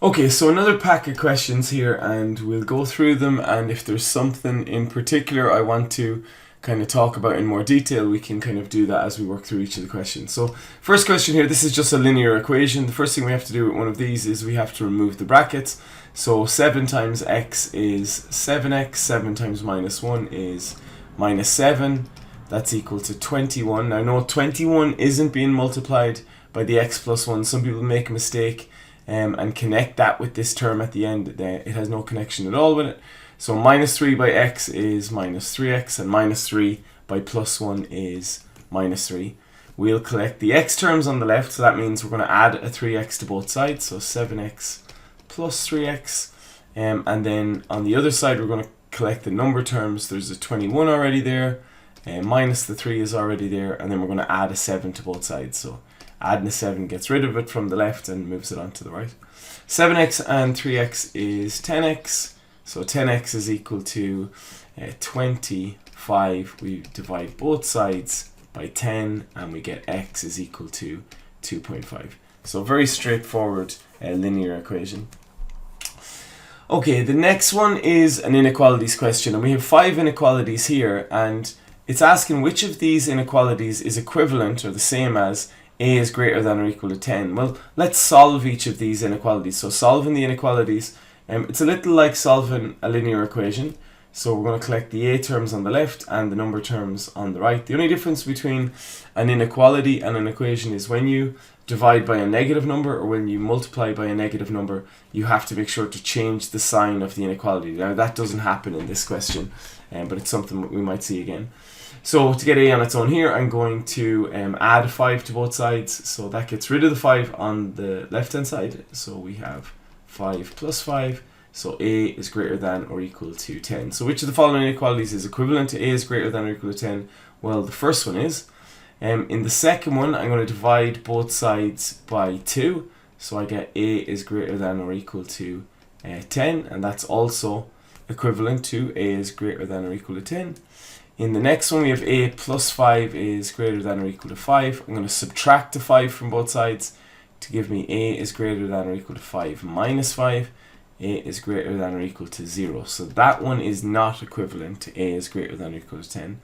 Okay, so another pack of questions here, and we'll go through them, and if there's something in particular I want to kind of talk about in more detail, we can kind of do that as we work through each of the questions. So first question here, this is just a linear equation. The first thing we have to do with one of these is we have to remove the brackets. So 7 times x is 7x, 7 times minus 1 is minus 7. That's equal to 21. Now note 21 isn't being multiplied by the x plus 1. Some people make a mistake and connect that with this term at the end. It has no connection at all with it. So minus 3 by x is minus 3x, and minus 3 by plus 1 is minus 3. We'll collect the x terms on the left, so that means we're going to add a 3x to both sides, so 7x plus 3x. And then on the other side, we're going to collect the number terms. There's a 21 already there, minus the 3 is already there, and then we're going to add a 7 to both sides. So adding a 7 gets rid of it from the left and moves it on to the right. 7x and 3x is 10x. So 10x is equal to 25. We divide both sides by 10 and we get x is equal to 2.5. So very straightforward linear equation. Okay, the next one is an inequalities question, and we have 5 inequalities here, and it's asking which of these inequalities is equivalent or the same as a is greater than or equal to 10. Well, let's solve each of these inequalities. So solving the inequalities, it's a little like solving a linear equation. So we're going to collect the a terms on the left and the number terms on the right. The only difference between an inequality and an equation is when you divide by a negative number or when you multiply by a negative number, you have to make sure to change the sign of the inequality. Now that doesn't happen in this question, but it's something that we might see again. So to get a on its own here, I'm going to add a 5 to both sides. So that gets rid of the 5 on the left hand side. So we have 5 plus 5. So a is greater than or equal to 10. So which of the following inequalities is equivalent to a is greater than or equal to 10? Well, the first one is. In the second one, I'm going to divide both sides by 2. So I get a is greater than or equal to 10. And that's also equivalent to a is greater than or equal to 10. In the next one, we have a plus 5 is greater than or equal to 5. I'm going to subtract the 5 from both sides to give me a is greater than or equal to 5 minus 5. A is greater than or equal to 0. So that one is not equivalent to a is greater than or equal to 10.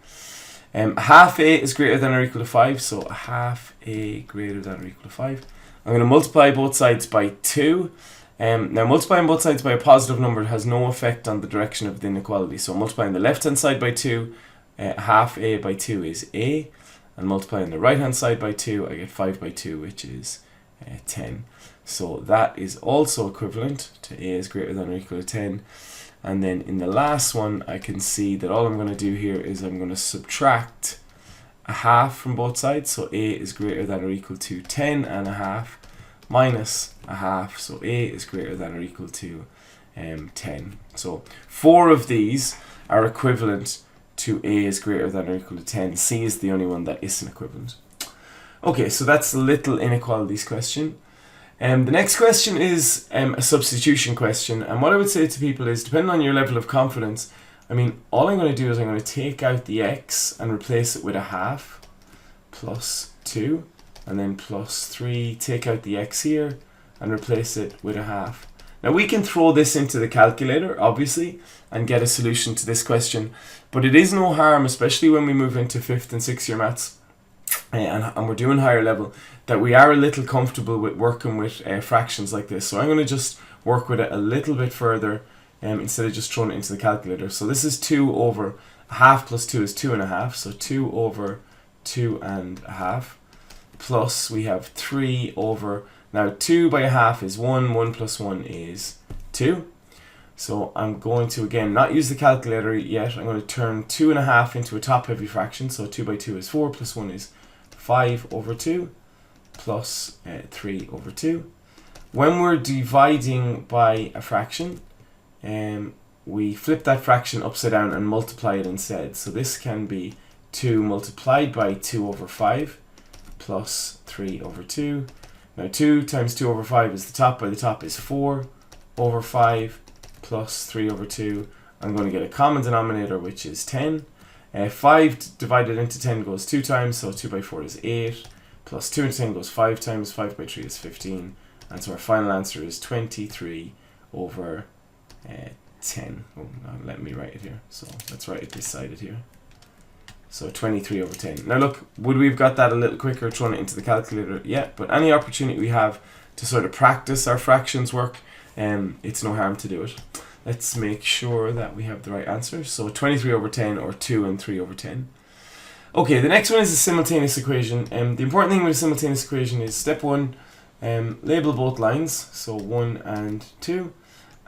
Half a is greater than or equal to 5. So half a greater than or equal to 5. I'm going to multiply both sides by 2. Now multiplying both sides by a positive number has no effect on the direction of the inequality. So multiplying the left hand side by 2, half a by 2 is a, and multiplying the right hand side by 2, I get 5 by 2, which is 10. So that is also equivalent to a is greater than or equal to 10. And then in the last one, I can see that all I'm going to do here is I'm going to subtract a half from both sides. So a is greater than or equal to 10 and a half minus a half. So a is greater than or equal to 10. So 4 of these are equivalent to a is greater than or equal to 10. C is the only one that isn't equivalent. Okay, so that's the little inequalities question. The next question is a substitution question, and what I would say to people is, depending on your level of confidence, I mean, all I'm going to do is I'm going to take out the x and replace it with a half plus 2, and then plus 3, take out the x here and replace it with a half. Now we can throw this into the calculator, obviously, and get a solution to this question, but it is no harm, especially when we move into 5th and 6th year maths, and we're doing higher level, that we are a little comfortable with working with fractions like this. So I'm going to just work with it a little bit further instead of just throwing it into the calculator. So this is 2 over a half plus 2 is 2.5. So 2 over 2.5 plus we have 3 over, now 2 by a half is 1, 1 plus 1 is 2. So I'm going to, again, not use the calculator yet. I'm going to turn 2.5 into a top heavy fraction. So 2 by 2 is 4 plus 1 is 5 over 2 plus 3 over 2. When we're dividing by a fraction, we flip that fraction upside down and multiply it instead. So this can be 2 multiplied by 2 over 5 plus 3 over 2. Now 2 times 2 over 5 is the top, by the top is 4 over 5 plus 3 over 2. I'm going to get a common denominator, which is 10. 5 divided into 10 goes 2 times, so 2 by 4 is 8, plus 2 into 10 goes 5 times, 5 by 3 is 15, And so our final answer is 23 over 10. Oh, now let me write it here. So let's write it beside it here. So 23 over 10. Now look, would we have got that a little quicker thrown it into the calculator? Yeah, but any opportunity we have to sort of practice our fractions work, it's no harm to do it. Let's make sure that we have the right answer. So 23 over 10, or 2 and 3 over 10. Okay, the next one is a simultaneous equation. The important thing with a simultaneous equation is step 1, label both lines, so 1 and 2,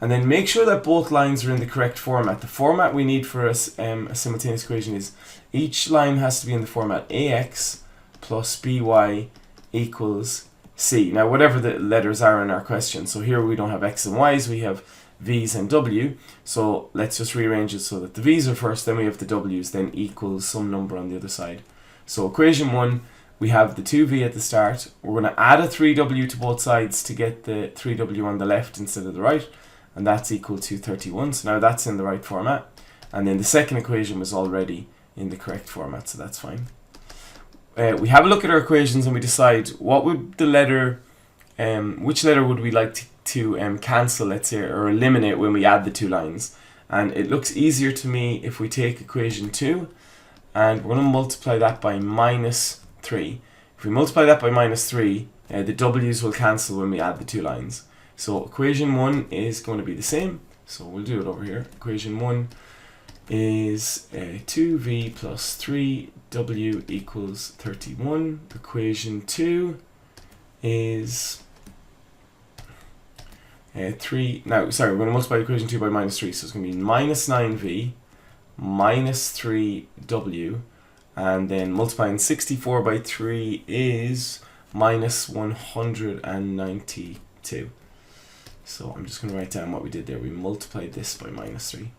and then make sure that both lines are in the correct format. The format we need for a simultaneous equation is each line has to be in the format ax plus by equals c. Now whatever the letters are in our question, so here we don't have x and y's, we have v's and w, so let's just rearrange it so that the v's are first, then we have the w's, then equals some number on the other side. So equation 1, we have the 2v at the start, we're going to add a 3w to both sides to get the 3w on the left instead of the right, and that's equal to 31, so now that's in the right format, and then the second equation was already in the correct format, so that's fine. We have a look at our equations and we decide what would the letter, which letter would we like to cancel, let's say, or eliminate when we add the two lines. And it looks easier to me if we take equation 2 and we're going to multiply that by minus 3. If we multiply that by minus 3, the w's will cancel when we add the two lines. So equation 1 is going to be the same, so we'll do it over here. Equation 1 is 2v plus 3w equals 31. Equation 2 is 3, now sorry, we're going to multiply equation 2 by minus 3, so it's going to be minus 9v minus 3w, and then multiplying 64 by 3 is minus 192. So I'm just going to write down what we did there. We multiplied this by minus 3.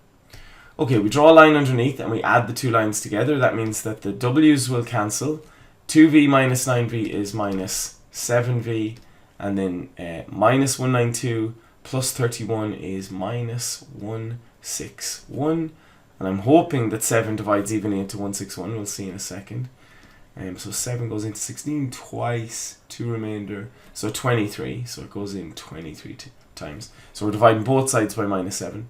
Okay, we draw a line underneath and we add the two lines together. That means that the w's will cancel. 2v minus 9v is minus 7v, and then minus 192 plus 31 is minus 161. And I'm hoping that 7 divides evenly into 161. We'll see in a second. So 7 goes into 16 twice, 2 remainder, so 23. So it goes in 23 times. So we're dividing both sides by minus 7.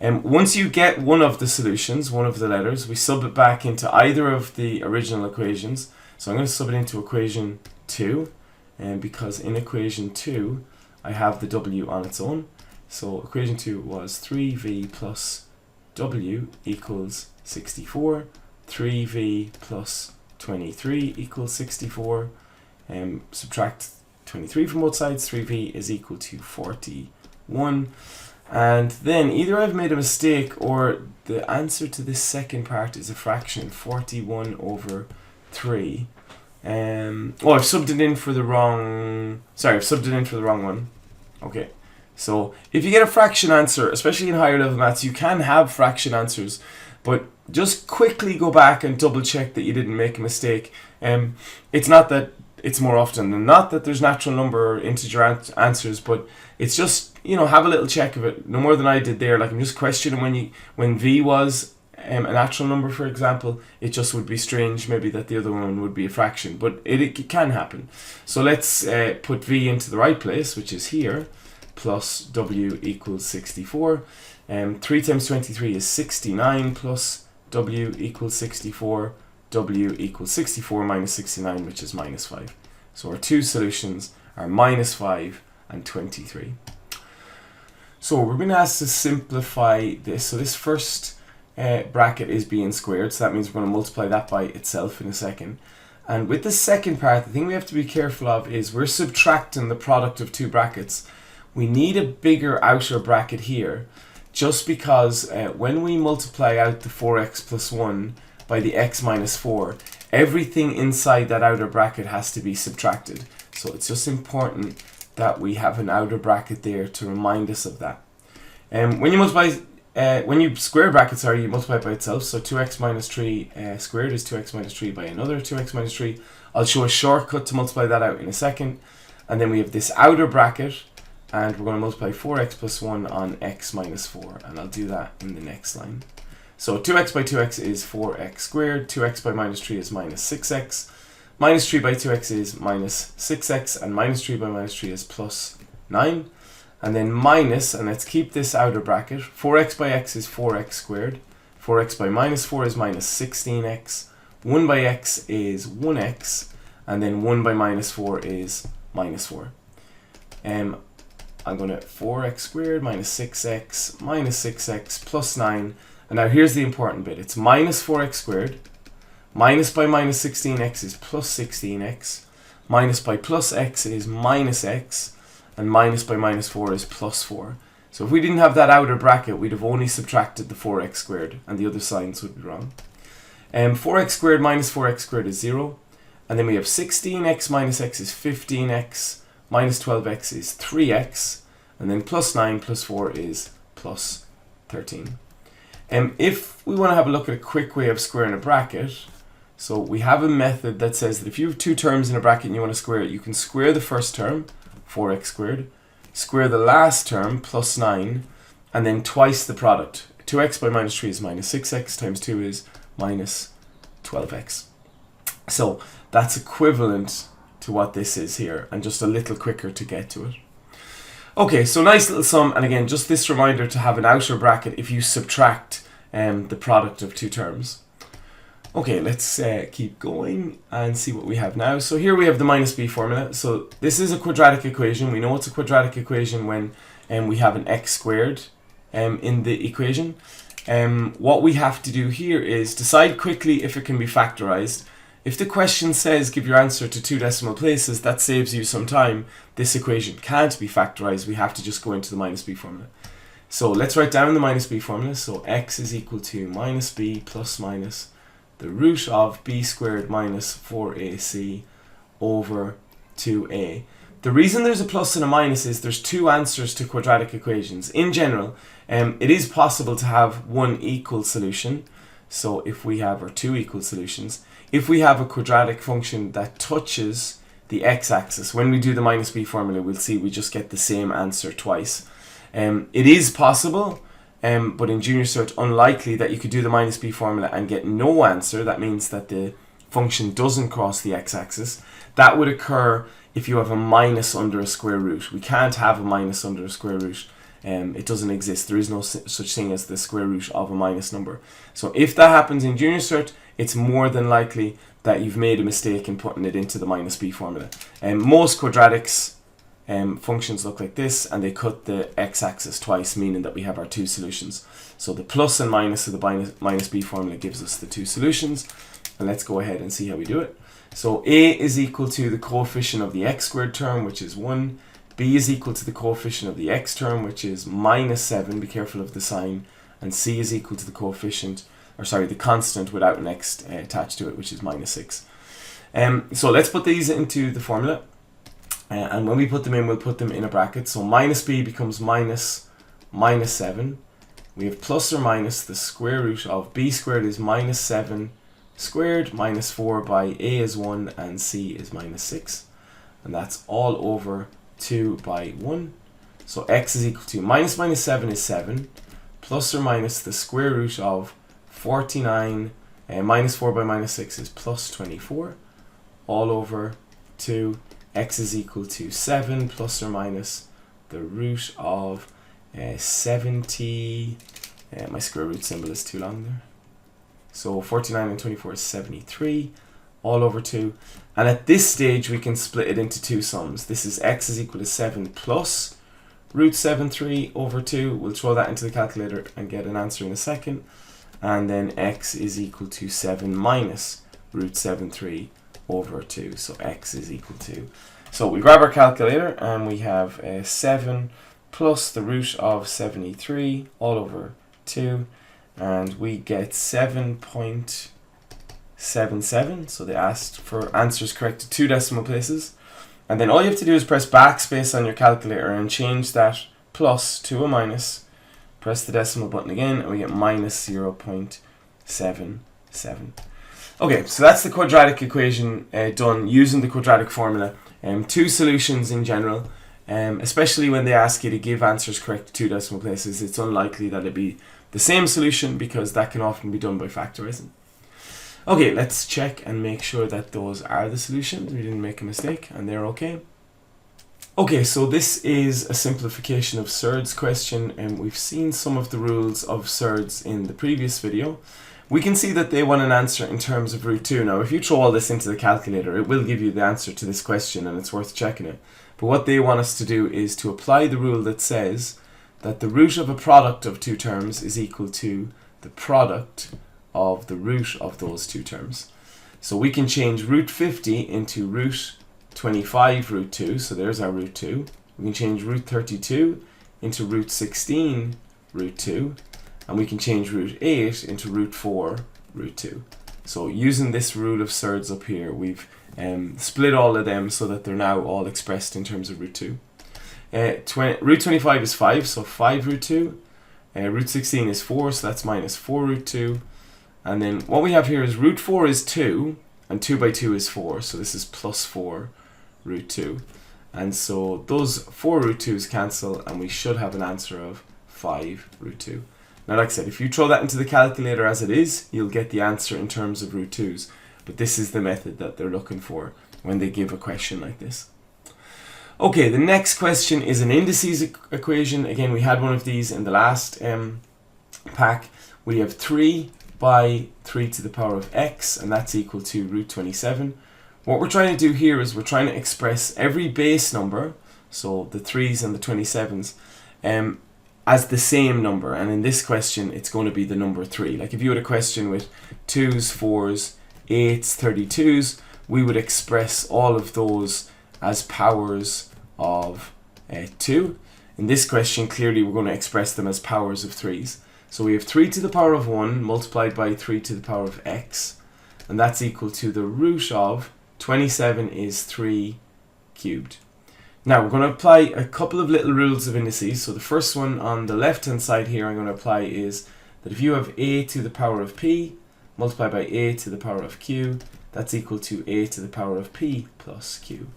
Once you get one of the solutions, one of the letters, we sub it back into either of the original equations. So I'm going to sub it into equation 2, because in equation 2 I have the w on its own. So equation 2 was 3v plus w equals 64, 3v plus 23 equals 64, subtract 23 from both sides, 3v is equal to 41. And then either I've made a mistake or the answer to this second part is a fraction, 41 over 3. Oh, I've subbed it in for the wrong, sorry, I've subbed it in for the wrong one. Okay, so if you get a fraction answer, especially in higher level maths, you can have fraction answers, but just quickly go back and double check that you didn't make a mistake. It's not that it's more often than not that there's natural number or integer answers, but it's just, you know, have a little check of it. No more than I did there. Like, I'm just questioning when v was a natural number, for example, it just would be strange maybe that the other one would be a fraction, but it can happen. So let's put v into the right place, which is here, plus w equals 64. 3 times 23 is 69 plus w equals 64. W equals 64 minus 69, which is minus 5. So our two solutions are minus 5 and 23. So we're going to ask to simplify this. So this first bracket is being squared, so that means we're going to multiply that by itself in a second. And with the second part, the thing we have to be careful of is we're subtracting the product of two brackets. We need a bigger outer bracket here, just because when we multiply out the 4x plus 1 by the x minus 4, everything inside that outer bracket has to be subtracted. So it's just important that we have an outer bracket there to remind us of that. When you square brackets, you multiply it by itself. So 2x minus 3 squared is 2x minus 3 by another 2x minus 3. I'll show a shortcut to multiply that out in a second. And then we have this outer bracket, and we're going to multiply 4x plus 1 on x minus 4. And I'll do that in the next line. So 2x by 2x is 4x squared, 2x by minus 3 is minus 6x, minus 3 by 2x is minus 6x, and minus 3 by minus 3 is plus 9. And then minus, and let's keep this outer bracket, 4x by x is 4x squared, 4x by minus 4 is minus 16x, 1 by x is 1x, and then 1 by minus 4 is minus 4. I'm going to 4x squared minus 6x plus 9. And now here's the important bit. It's minus 4x squared. Minus by minus 16x is plus 16x. Minus by plus x is minus x. And minus by minus 4 is plus 4. So if we didn't have that outer bracket, we'd have only subtracted the 4x squared. And the other signs would be wrong. 4x squared minus 4x squared is 0. And then we have 16x minus x is 15x. Minus 12x is 3x, and then plus 9 plus 4 is plus 13. If we want to have a look at a quick way of squaring a bracket, so we have a method that says that if you have two terms in a bracket and you want to square it, you can square the first term, 4x squared, square the last term, plus 9, and then twice the product. 2x by minus 3 is minus 6x, times 2 is minus 12x. So that's equivalent to what this is here, and just a little quicker to get to it. Okay, so nice little sum, and again, just this reminder to have an outer bracket if you subtract the product of two terms. Okay, let's keep going and see what we have now. So here we have the minus b formula. So this is a quadratic equation. We know it's a quadratic equation when we have an x squared in the equation. What we have to do here is decide quickly if it can be factorized. If the question says give your answer to 2 decimal places, that saves you some time. This equation can't be factorized. We have to just go into the minus b formula. So let's write down the minus b formula. So x is equal to minus b plus minus the root of b squared minus 4ac over 2a. The reason there's a plus and a minus is there's two answers to quadratic equations. In general, it is possible to have one equal solution. So if we have, or two equal solutions, if we have a quadratic function that touches the x-axis, when we do the minus b formula, we'll see we just get the same answer twice. It is possible, but in junior cert, unlikely that you could do the minus b formula and get no answer. That means that the function doesn't cross the x-axis. That would occur if you have a minus under a square root. We can't have a minus under a square root. It doesn't exist. There is no such thing as the square root of a minus number. So if that happens in junior cert, it's more than likely that you've made a mistake in putting it into the minus b formula. Most quadratics functions look like this, and they cut the x-axis twice, meaning that we have our two solutions. So the plus and minus of the minus b formula gives us the two solutions. And let's go ahead and see how we do it. So a is equal to the coefficient of the x squared term, which is 1. B is equal to the coefficient of the x term, which is minus 7. Be careful of the sign. And c is equal to the coefficient, or sorry, the constant without an x attached to it, which is minus 6. So let's put these into the formula. And when we put them in, we'll put them in a bracket. So minus b becomes minus 7. We have plus or minus the square root of b squared is minus 7 squared minus 4 by a is 1 and c is minus 6. And that's all over 2 by 1. So x is equal to minus 7 is 7, plus or minus the square root of 49 minus 4 by minus 6 is plus 24, all over 2. X is equal to 7 plus or minus the root of 70. My square root symbol is too long there. So 49 and 24 is 73, all over 2. And at this stage, we can split it into two sums. This is x is equal to 7 plus root 73 over 2. We'll throw that into the calculator and get an answer in a second. And then x is equal to 7 minus root 73 over 2. So x is equal to... So we grab our calculator and we have 7 plus the root of 73 all over 2. And we get 7.77. So they asked for answers correct to 2 decimal places. And then all you have to do is press backspace on your calculator and change that plus to a minus. Press the decimal button again and we get minus 0.77. Okay, so that's the quadratic equation done using the quadratic formula. Two solutions in general, especially when they ask you to give answers correct to 2 decimal places, it's unlikely that it'd be the same solution because that can often be done by factorizing. Okay, let's check and make sure that those are the solutions. We didn't make a mistake and they're okay. Okay, so this is a simplification of Cert's question, and we've seen some of the rules of Cert's in the previous video. We can see that they want an answer in terms of root 2. Now, if you throw all this into the calculator, it will give you the answer to this question, and it's worth checking it. But what they want us to do is to apply the rule that says that the root of a product of two terms is equal to the product of the root of those two terms. So we can change root 50 into root 25 root 2, so there's our root 2. We can change root 32 into root 16 root 2, and we can change root 8 into root 4 root 2. So using this rule of Cert's up here, we've split all of them so that they're now all expressed in terms of root 2. Root 25 is 5, so 5 root 2. Root 16 is 4, so that's minus 4 root 2. And then what we have here is root 4 is 2, and 2 by 2 is 4, so this is plus 4 root 2. And so those 4 root 2's cancel, and we should have an answer of 5 root 2. Now, like I said, if you throw that into the calculator as it is, you'll get the answer in terms of root 2's. But this is the method that they're looking for when they give a question like this. Okay, the next question is an indices equation. Again, we had one of these in the last pack. We have 3 by 3 to the power of x, and that's equal to root 27. What we're trying to do here is we're trying to express every base number, so the 3's and the 27's, as the same number. And in this question, it's going to be the number 3. Like if you had a question with 2's, 4's, 8's, 32's, we would express all of those as powers of 2. In this question, clearly we're going to express them as powers of 3's. So we have 3 to the power of 1 multiplied by 3 to the power of x, and that's equal to the root of 27 is 3 cubed. Now we're going to apply a couple of little rules of indices. So the first one on the left hand side here I'm going to apply is that if you have a to the power of p multiplied by a to the power of q, that's equal to a to the power of p plus q.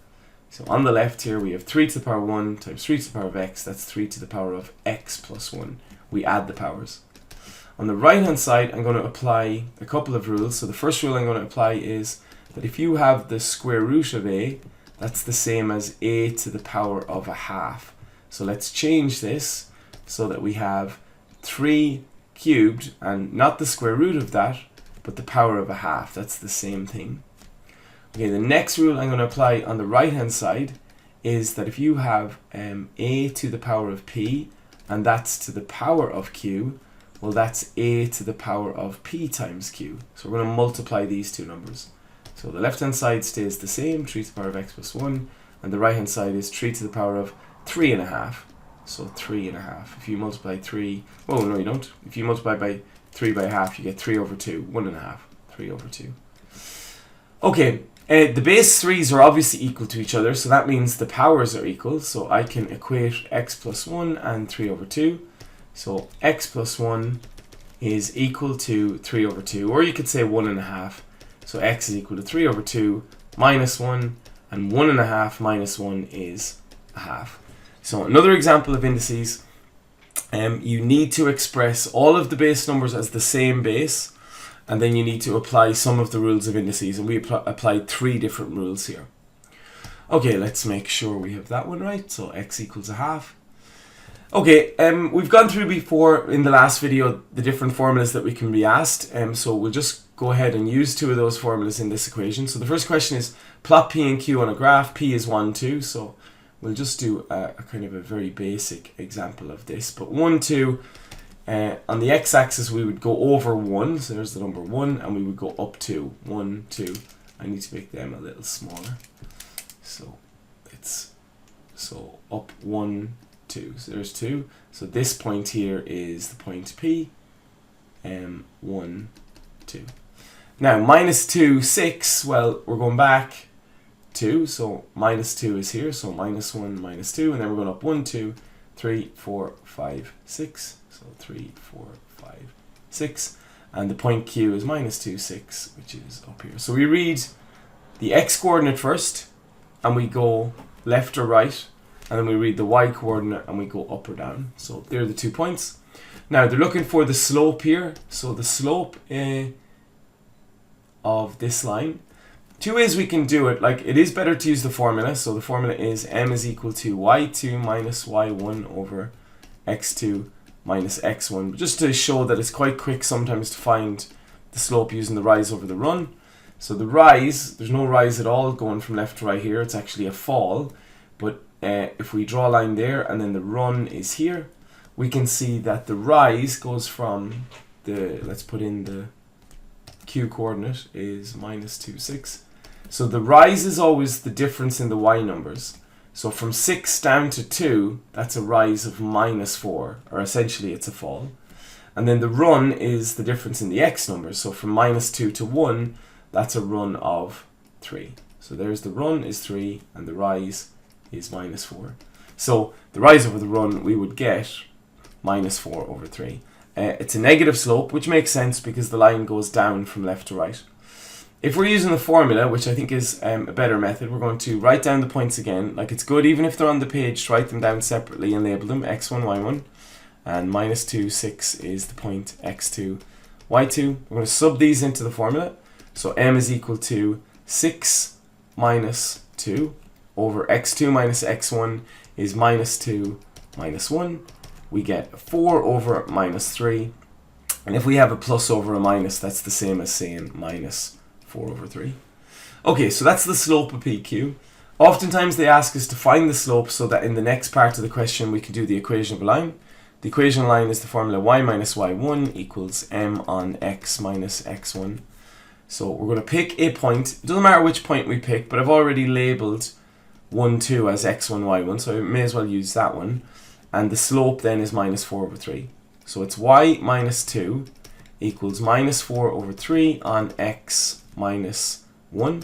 So on the left here we have 3 to the power 1 times 3 to the power of x, that's 3 to the power of x plus 1. We add the powers. On the right hand side I'm going to apply a couple of rules. So the first rule I'm going to apply is that if you have the square root of a, that's the same as a to the power of a half. So let's change this so that we have 3 cubed, and not the square root of that, but the power of a half. That's the same thing. Okay, the next rule I'm going to apply on the right hand side is that if you have a to the power of p, and that's to the power of q, well that's a to the power of p times q. So we're going to multiply these two numbers. So the left hand side stays the same, 3 to the power of x plus 1, and the right hand side is 3 to the power of 3.5. So 3.5. If you multiply 3, oh no you don't. If you multiply by 3 by half, you get 3 over 2, 1.5, 3 over 2. Okay, the base 3's are obviously equal to each other, so that means the powers are equal. So I can equate x plus 1 and 3 over 2. So x plus 1 is equal to 3 over 2, or you could say 1.5. So x is equal to 3 over 2 minus 1, and 1.5 minus 1 is a half. So another example of indices, you need to express all of the base numbers as the same base, and then you need to apply some of the rules of indices, and we applied 3 different rules here. Okay, let's make sure we have that one right. So x equals a half. Okay, we've gone through before in the last video the different formulas that we can be asked, so we'll just go ahead and use 2 of those formulas in this equation. So the first question is plot p and q on a graph. P is 1, 2, so we'll just do a kind of a very basic example of this. But 1, 2, on the x-axis we would go over 1, so there's the number 1, and we would go up 2, 1, 2. I need to make them a little smaller. So it's up 1, 2. So there's 2. So this point here is the point P, 1, 2. Now minus 2, 6, well we're going back 2, so minus 2 is here, so minus 1, minus 2, and then we're going up 1, 2, 3, 4, 5, 6, so 3, 4, 5, 6, and the point Q is minus 2, 6, which is up here. So we read the x coordinate first, and we go left or right, and then we read the y coordinate and we go up or down. So there are the 2 points. Now they're looking for the slope here, so the slope of this line. Two ways we can do it. Like, it is better to use the formula. So the formula is m is equal to y2 minus y1 over x2 minus x1. But just to show that it's quite quick sometimes to find the slope using the rise over the run. So the rise, there's no rise at all going from left to right here. It's actually a fall. But if we draw a line there and then the run is here, we can see that the rise goes from the, let's put in the q coordinate is minus 2, 6. So the rise is always the difference in the y numbers. So from 6 down to 2, that's a rise of minus 4, or essentially it's a fall. And then the run is the difference in the x numbers. So from minus 2 to 1, that's a run of 3. So there's the run is 3, and the rise is minus 4. So the rise over the run, we would get minus 4 over 3. It's a negative slope, which makes sense because the line goes down from left to right. If we're using the formula, which I think is a better method, we're going to write down the points again. Like, it's good, even if they're on the page, to write them down separately and label them x1, y1. And minus 2, 6 is the point x2, y2. We're going to sub these into the formula. So m is equal to 6 minus 2 over x2 minus x1 is minus 2 minus 1. We get 4 over minus 3. And if we have a plus over a minus, that's the same as saying minus 4 over 3. Okay, so that's the slope of PQ. Oftentimes they ask us to find the slope so that in the next part of the question we can do the equation of a line. The equation of a line is the formula y minus y1 equals m on x minus x1. So we're going to pick a point. It doesn't matter which point we pick, but I've already labelled 1, 2 as x1, y1, so I may as well use that one. And the slope then is minus 4 over 3. So it's y minus 2 equals minus 4 over 3 on x minus 1.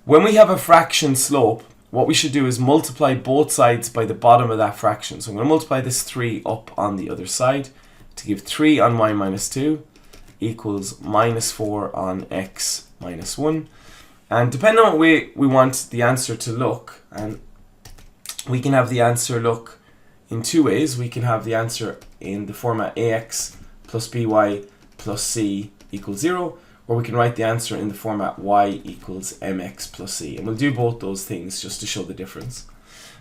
When we have a fraction slope, what we should do is multiply both sides by the bottom of that fraction. So I'm going to multiply this 3 up on the other side to give 3 on y minus 2 equals minus 4 on x minus 1. And depending on what way we want the answer to look, and we can have the answer look in two ways. We can have the answer in the format ax plus by plus c equals 0, or we can write the answer in the format y equals mx plus c. And we'll do both those things just to show the difference.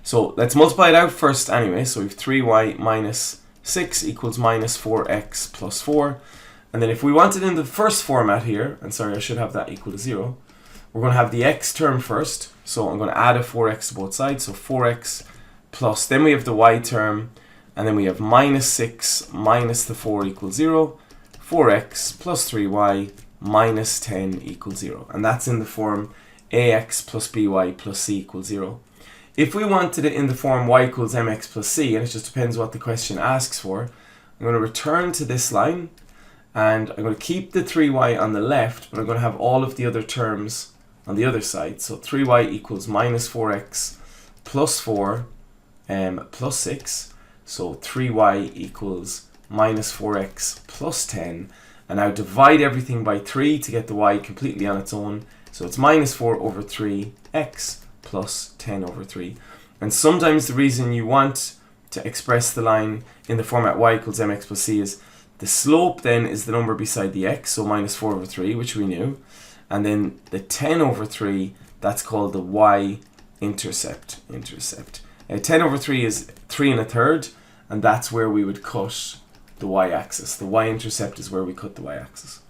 So let's multiply it out first anyway. So we have 3y minus 6 equals minus 4x plus 4. And then if we want it in the first format here, and sorry, I should have that equal to 0, we're going to have the x term first. So I'm going to add a 4x to both sides. So 4x plus, then we have the y term, and then we have minus 6 minus the 4 equals 0. 4x plus 3y minus 10 equals 0. And that's in the form ax plus by plus c equals 0. If we wanted it in the form y equals mx plus c, and it just depends what the question asks for, I'm going to return to this line, and I'm going to keep the 3y on the left, but I'm going to have all of the other terms on the other side. So 3y equals minus 4x plus 4 plus 6. So 3y equals minus 4x plus 10. And now divide everything by 3 to get the y completely on its own. So it's minus 4 over 3x plus 10 over 3. And sometimes the reason you want to express the line in the format y equals mx plus c is the slope then is the number beside the x, so minus 4 over 3, which we knew. And then the 10 over 3, that's called the y-intercept. 10 over 3 is 3 1/3, and that's where we would cut the y-axis. The y-intercept is where we cut the y-axis.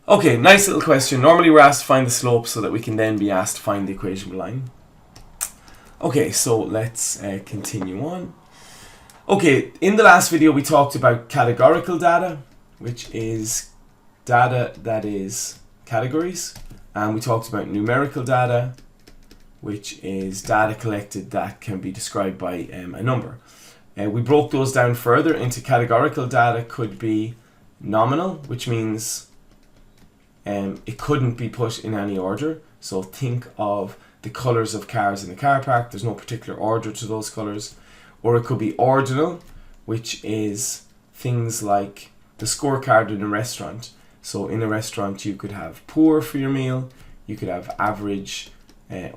Okay, nice little question. Normally we're asked to find the slope so that we can then be asked to find the equation of a line. Okay, so let's continue on. Okay, in the last video we talked about categorical data, which is data that is categories, and we talked about numerical data, which is data collected that can be described by a number. We broke those down further into categorical data could be nominal, which means it couldn't be put in any order. So think of the colors of cars in the car park. There's no particular order to those colors. Or it could be ordinal, which is things like the scorecard in a restaurant. So in a restaurant you could have poor for your meal, you could have average,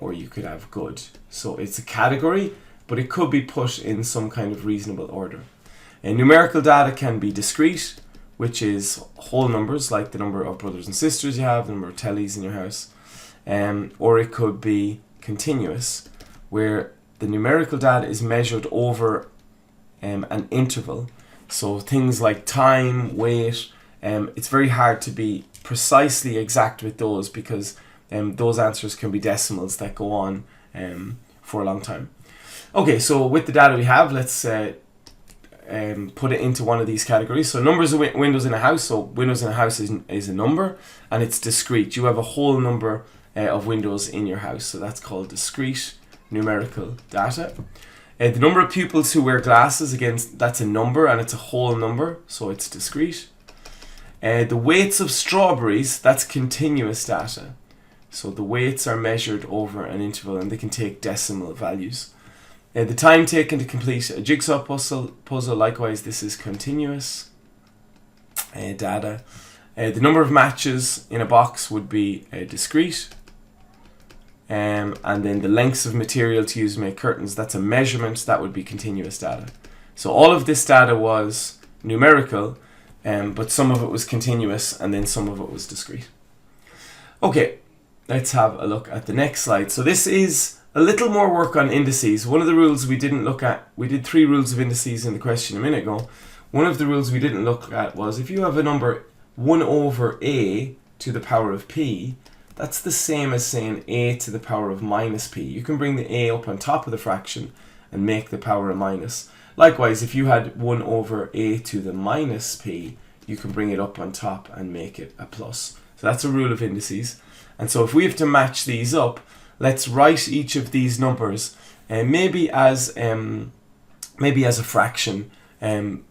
or you could have good. So it's a category, but it could be put in some kind of reasonable order. Numerical data can be discrete, which is whole numbers, like the number of brothers and sisters you have, the number of tellies in your house, or it could be continuous, where the numerical data is measured over an interval. So things like time, weight, it's very hard to be precisely exact with those, because those answers can be decimals that go on for a long time. Okay, so with the data we have, let's put it into one of these categories. So numbers of windows in a house. So windows in a house is a number, and it's discrete. You have a whole number of windows in your house, so that's called discrete numerical data. The number of pupils who wear glasses, again, that's a number, and it's a whole number, so it's discrete. The weights of strawberries, that's continuous data. So the weights are measured over an interval, and they can take decimal values. The time taken to complete a jigsaw puzzle, likewise, this is continuous data. The number of matches in a box would be discrete. And then the lengths of material to use to make curtains, that's a measurement, that would be continuous data. So all of this data was numerical, but some of it was continuous, and then some of it was discrete. Okay, let's have a look at the next slide. So this is a little more work on indices. One of the rules we didn't look at, we did 3 rules of indices in the question a minute ago. One of the rules we didn't look at was if you have a number 1 over a to the power of p, that's the same as saying a to the power of minus p. You can bring the a up on top of the fraction and make the power a minus. Likewise, if you had 1 over a to the minus p, you can bring it up on top and make it a plus. So that's a rule of indices. And so if we have to match these up, let's write each of these numbers maybe as a fraction,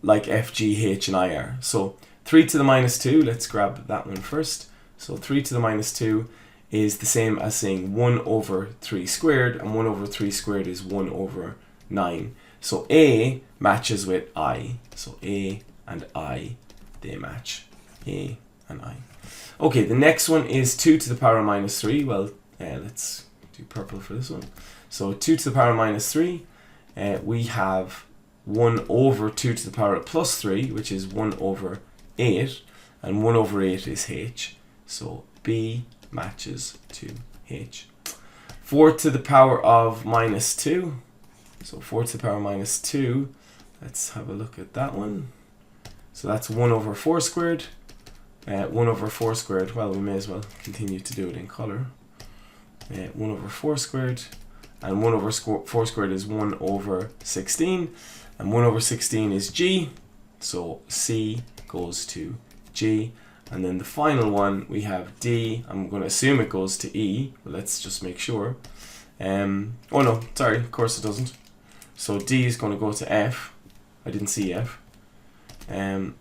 like f, g, h, and i are. So 3 to the minus 2, let's grab that one first. So 3 to the minus 2 is the same as saying 1 over 3 squared, and 1 over 3 squared is 1 over 9. So a matches with I. So a and I, they match. A and I. Okay, the next one is 2 to the power of minus 3. Well, let's do purple for this one. So 2 to the power of minus 3, we have 1 over 2 to the power of plus 3, which is 1 over 8, and 1 over 8 is h. So B matches to H. 4 to the power of minus 2. So 4 to the power of minus 2. Let's have a look at that one. So that's 1 over 4 squared. 1 over 4 squared, well, we may as well continue to do it in colour. 1 over 4 squared. And 1 over 4 squared is 1 over 16. And 1 over 16 is G. So C goes to G. And then the final one, we have D. I'm going to assume it goes to E, but let's just make sure. Oh no, sorry, of course it doesn't. So D is going to go to F. I didn't see F. And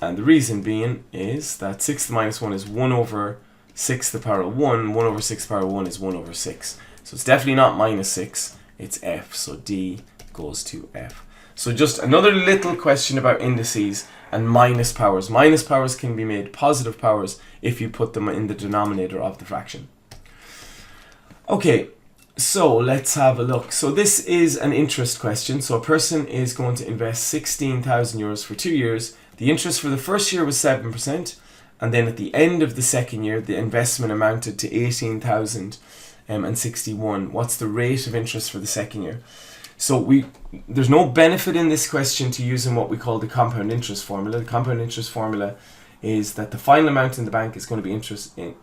the reason being is that 6 to the minus 1 is 1 over 6 to the power of 1. 1 over 6 to the power of 1 is 1 over 6. So it's definitely not minus 6, it's F. So D goes to F. So just another little question about indices and minus powers. Minus powers can be made positive powers if you put them in the denominator of the fraction. Okay, so let's have a look. So this is an interest question. So a person is going to invest 16,000 euros for 2 years. The interest for the first year was 7%, and then at the end of the second year, the investment amounted to 18,061. What's the rate of interest for the second year? So there's no benefit in this question to using what we call the compound interest formula. The compound interest formula is that the final amount in the bank is going to be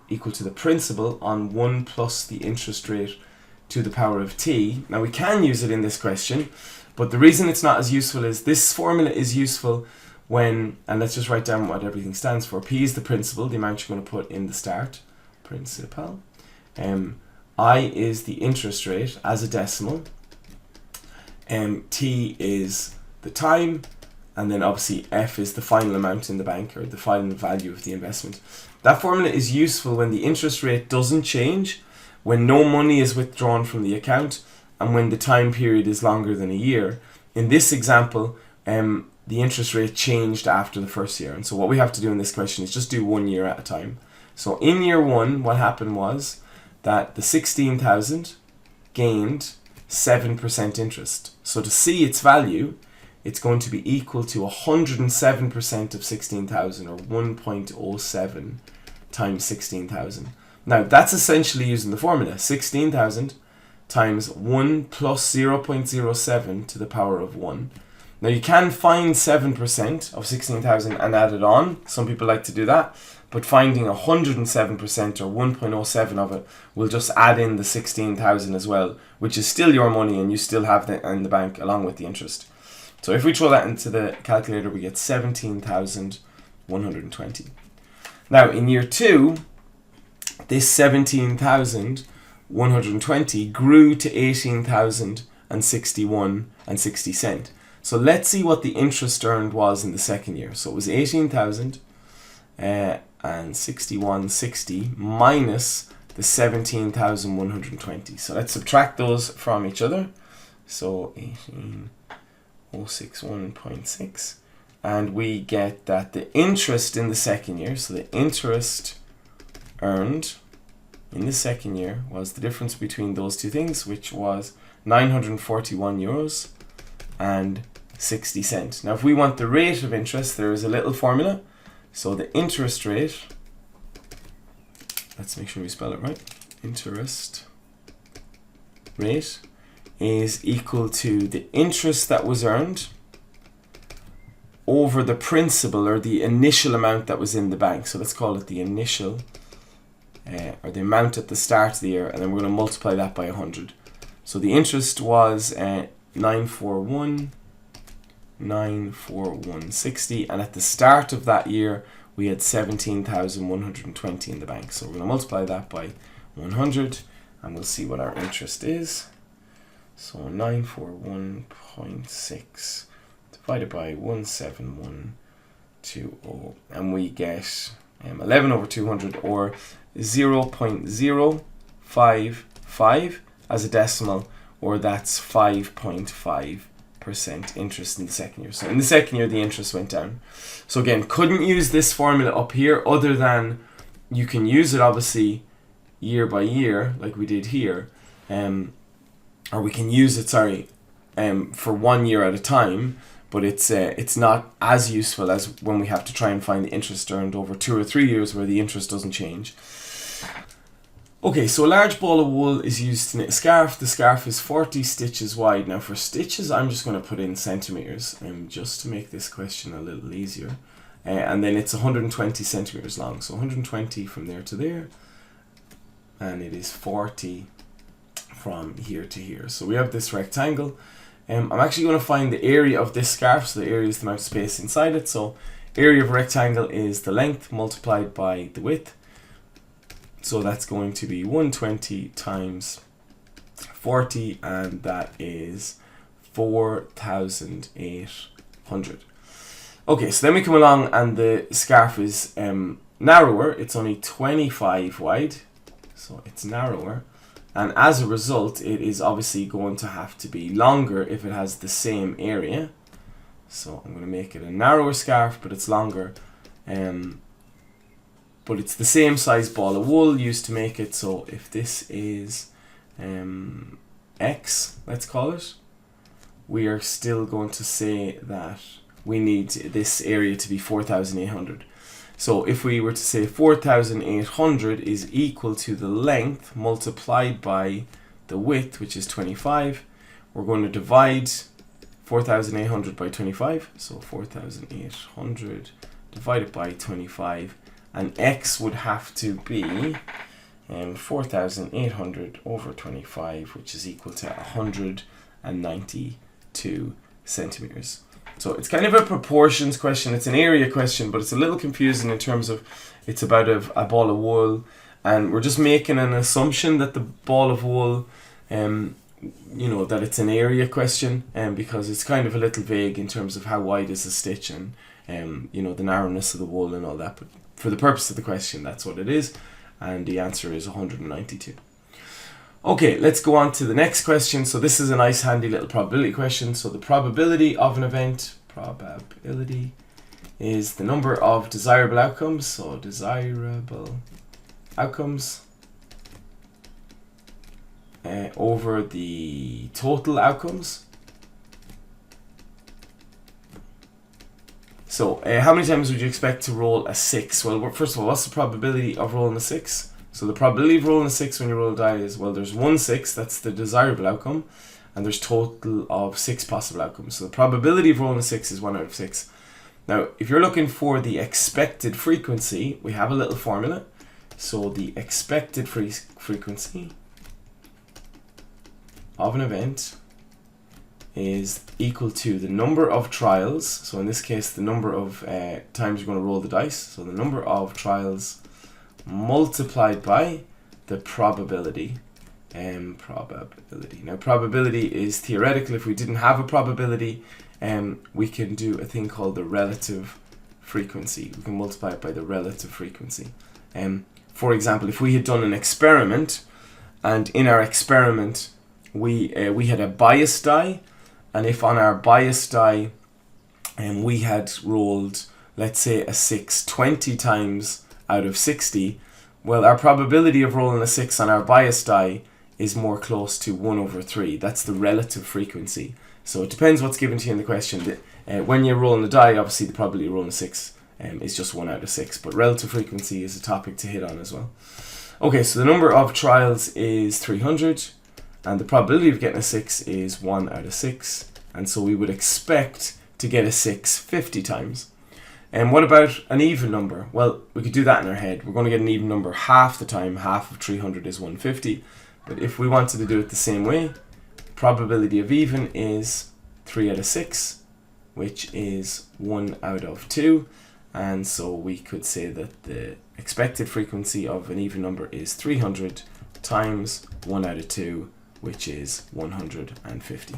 equal to the principal on 1 plus the interest rate to the power of t. Now we can use it in this question, but the reason it's not as useful is this formula is useful when, and let's just write down what everything stands for. P is the principal, the amount you're going to put in the start, principal. I is the interest rate as a decimal. T is the time, and then obviously F is the final amount in the bank, or the final value of the investment. That formula is useful when the interest rate doesn't change, when no money is withdrawn from the account, and when the time period is longer than a year. In this example, the interest rate changed after the first year, and so what we have to do in this question is just do 1 year at a time. So in year 1, what happened was that the 16,000 gained 7% interest. So to see its value, it's going to be equal to 107% of 16,000, or 1.07 times 16,000. Now, that's essentially using the formula. 16,000 times 1 plus 0.07 to the power of 1. Now, you can find 7% of 16,000 and add it on. Some people like to do that. But finding 107% or 1.07 of it will just add in the 16,000 as well, which is still your money and you still have it in the bank along with the interest. So if we throw that into the calculator, we get 17,120. Now, in year 2, this 17,120 grew to 18,061 and 60 cent. So let's see what the interest earned was in the second year. So it was 18,000 and 61.60 minus the 17,120. So let's subtract those from each other. So 18,061.6, and we get that the interest in the second year, so the interest earned in the second year was the difference between those two things, which was 941 euros and 60 cents. Now, if we want the rate of interest, there is a little formula. So the interest rate, let's make sure we spell it right. Interest rate is equal to the interest that was earned over the principal, or the initial amount that was in the bank. So let's call it the initial, or the amount at the start of the year, and then we're going to multiply that by 100. So the interest was 941.60, and at the start of that year we had 17,120 in the bank. So we're going to multiply that by 100 and we'll see what our interest is. So 941.6 divided by 17120, and we get 11 over 200, or 0.055 as a decimal, or that's 5.5% interest in the second year. So in the second year the interest went down. So again, couldn't use this formula up here, other than you can use it obviously year by year like we did here, or we can use it for 1 year at a time, but it's not as useful as when we have to try and find the interest earned over 2 or 3 years where the interest doesn't change. Okay, so a large ball of wool is used to knit a scarf. The scarf is 40 stitches wide. Now for stitches, I'm just going to put in centimeters, just to make this question a little easier. And then it's 120 centimeters long. So 120 from there to there. And it is 40 from here to here. So we have this rectangle. I'm actually going to find the area of this scarf. So the area is the amount of space inside it. So area of a rectangle is the length multiplied by the width. So that's going to be 120 times 40, and that is 4,800. Okay, so then we come along and the scarf is narrower. It's only 25 wide, so it's narrower. And as a result, it is obviously going to have to be longer if it has the same area. So I'm going to make it a narrower scarf, but it's longer. But it's the same size ball of wool used to make it. So if this is X, let's call it, we are still going to say that we need this area to be 4,800. So if we were to say 4,800 is equal to the length multiplied by the width, which is 25, we're going to divide 4,800 by 25. So 4,800 divided by 25. And X would have to be 4,800 over 25, which is equal to 192 centimeters. So it's kind of a proportions question. It's an area question, but it's a little confusing in terms of it's about a ball of wool, and we're just making an assumption that the ball of wool, that it's an area question, because it's kind of a little vague in terms of how wide is the stitch and the narrowness of the wool and all that. But for the purpose of the question, that's what it is, and the answer is 192. Okay, let's go on to the next question. So this is a nice handy little probability question. So the probability of an event, probability, is the number of desirable outcomes. So desirable outcomes over the total outcomes. So how many times would you expect to roll a 6? Well, first of all, what's the probability of rolling a 6? So the probability of rolling a 6 when you roll a die is, well, there's 1 6, that's the desirable outcome, and there's total of 6 possible outcomes. So the probability of rolling a 6 is 1 out of 6. Now, if you're looking for the expected frequency, we have a little formula. So the expected frequency of an event is equal to the number of trials. So in this case, the number of times you're going to roll the dice. So the number of trials multiplied by the probability. Now, probability is theoretical. If we didn't have a probability, we can do a thing called the relative frequency. We can multiply it by the relative frequency. For example, if we had done an experiment, and in our experiment we had a bias die, and if on our bias die we had rolled, let's say, a 6 20 times out of 60, well, our probability of rolling a 6 on our bias die is more close to 1 over 3. That's the relative frequency. So it depends what's given to you in the question. When you're rolling the die, obviously the probability of rolling a 6 is just 1 out of 6, but relative frequency is a topic to hit on as well. Okay, so the number of trials is 300, and the probability of getting a 6 is 1 out of 6, and so we would expect to get a 6 50 times. And what about an even number? Well, we could do that in our head. We're going to get an even number half the time. Half of 300 is 150. But if we wanted to do it the same way, probability of even is 3 out of 6, which is 1 out of 2. And so we could say that the expected frequency of an even number is 300 times 1 out of 2, which is 150.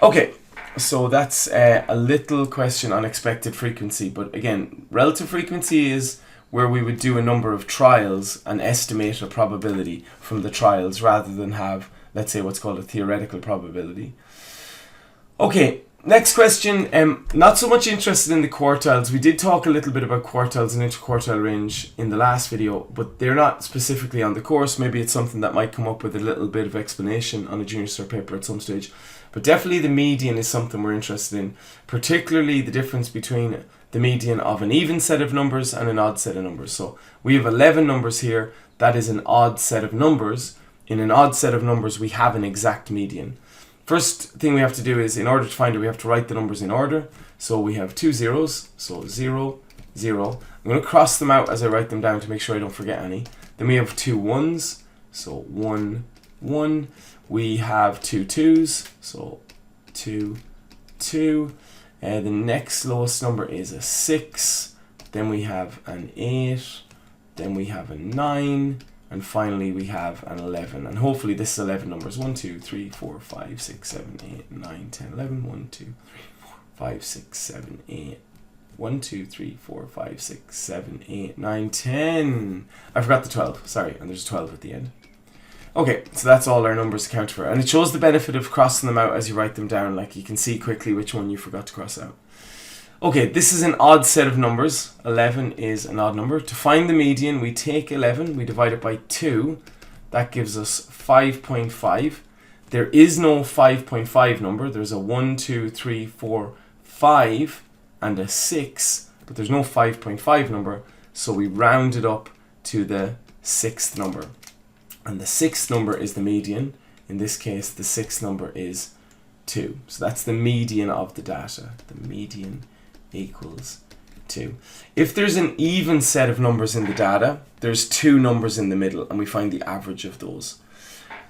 Okay, so that's a little question on expected frequency. But again, relative frequency is where we would do a number of trials and estimate a probability from the trials rather than have, let's say, what's called a theoretical probability. Okay, next question. Not so much interested in the quartiles. We did talk a little bit about quartiles and interquartile range in the last video, but they're not specifically on the course. Maybe it's something that might come up with a little bit of explanation on a junior cert paper at some stage. But definitely the median is something we're interested in, particularly the difference between the median of an even set of numbers and an odd set of numbers. So we have 11 numbers here. That is an odd set of numbers. In an odd set of numbers, we have an exact median. First thing we have to do is, in order to find it, we have to write the numbers in order. So we have 2 zeros, so 0, 0. I'm going to cross them out as I write them down to make sure I don't forget any. Then we have 2 ones, so 1, 1. We have 2 twos, so 2, 2. The next lowest number is a 6. Then we have an 8. Then we have a 9. And finally we have an 11. And hopefully this is 11 numbers. 1, 2, 3, 4, 5, 6, 7, 8, 9, 10, 11. 1, 2, 3, 4, 5, 6, 7, 8. 1, 2, 3, 4, 5, 6, 7, 8, 9, 10. I forgot the 12. Sorry, and there's a 12 at the end. Okay, so that's all our numbers to count for. And it shows the benefit of crossing them out as you write them down. Like, you can see quickly which one you forgot to cross out. Okay, this is an odd set of numbers. 11 is an odd number. To find the median, we take 11, we divide it by 2. That gives us 5.5. There is no 5.5 number. There's a 1, 2, 3, 4, 5, and a 6. But there's no 5.5 number. So we round it up to the 6th number. And the 6th number is the median. In this case, the 6th number is 2. So that's the median of the data. The median equals 2. If there's an even set of numbers in the data, there's 2 numbers in the middle, and we find the average of those.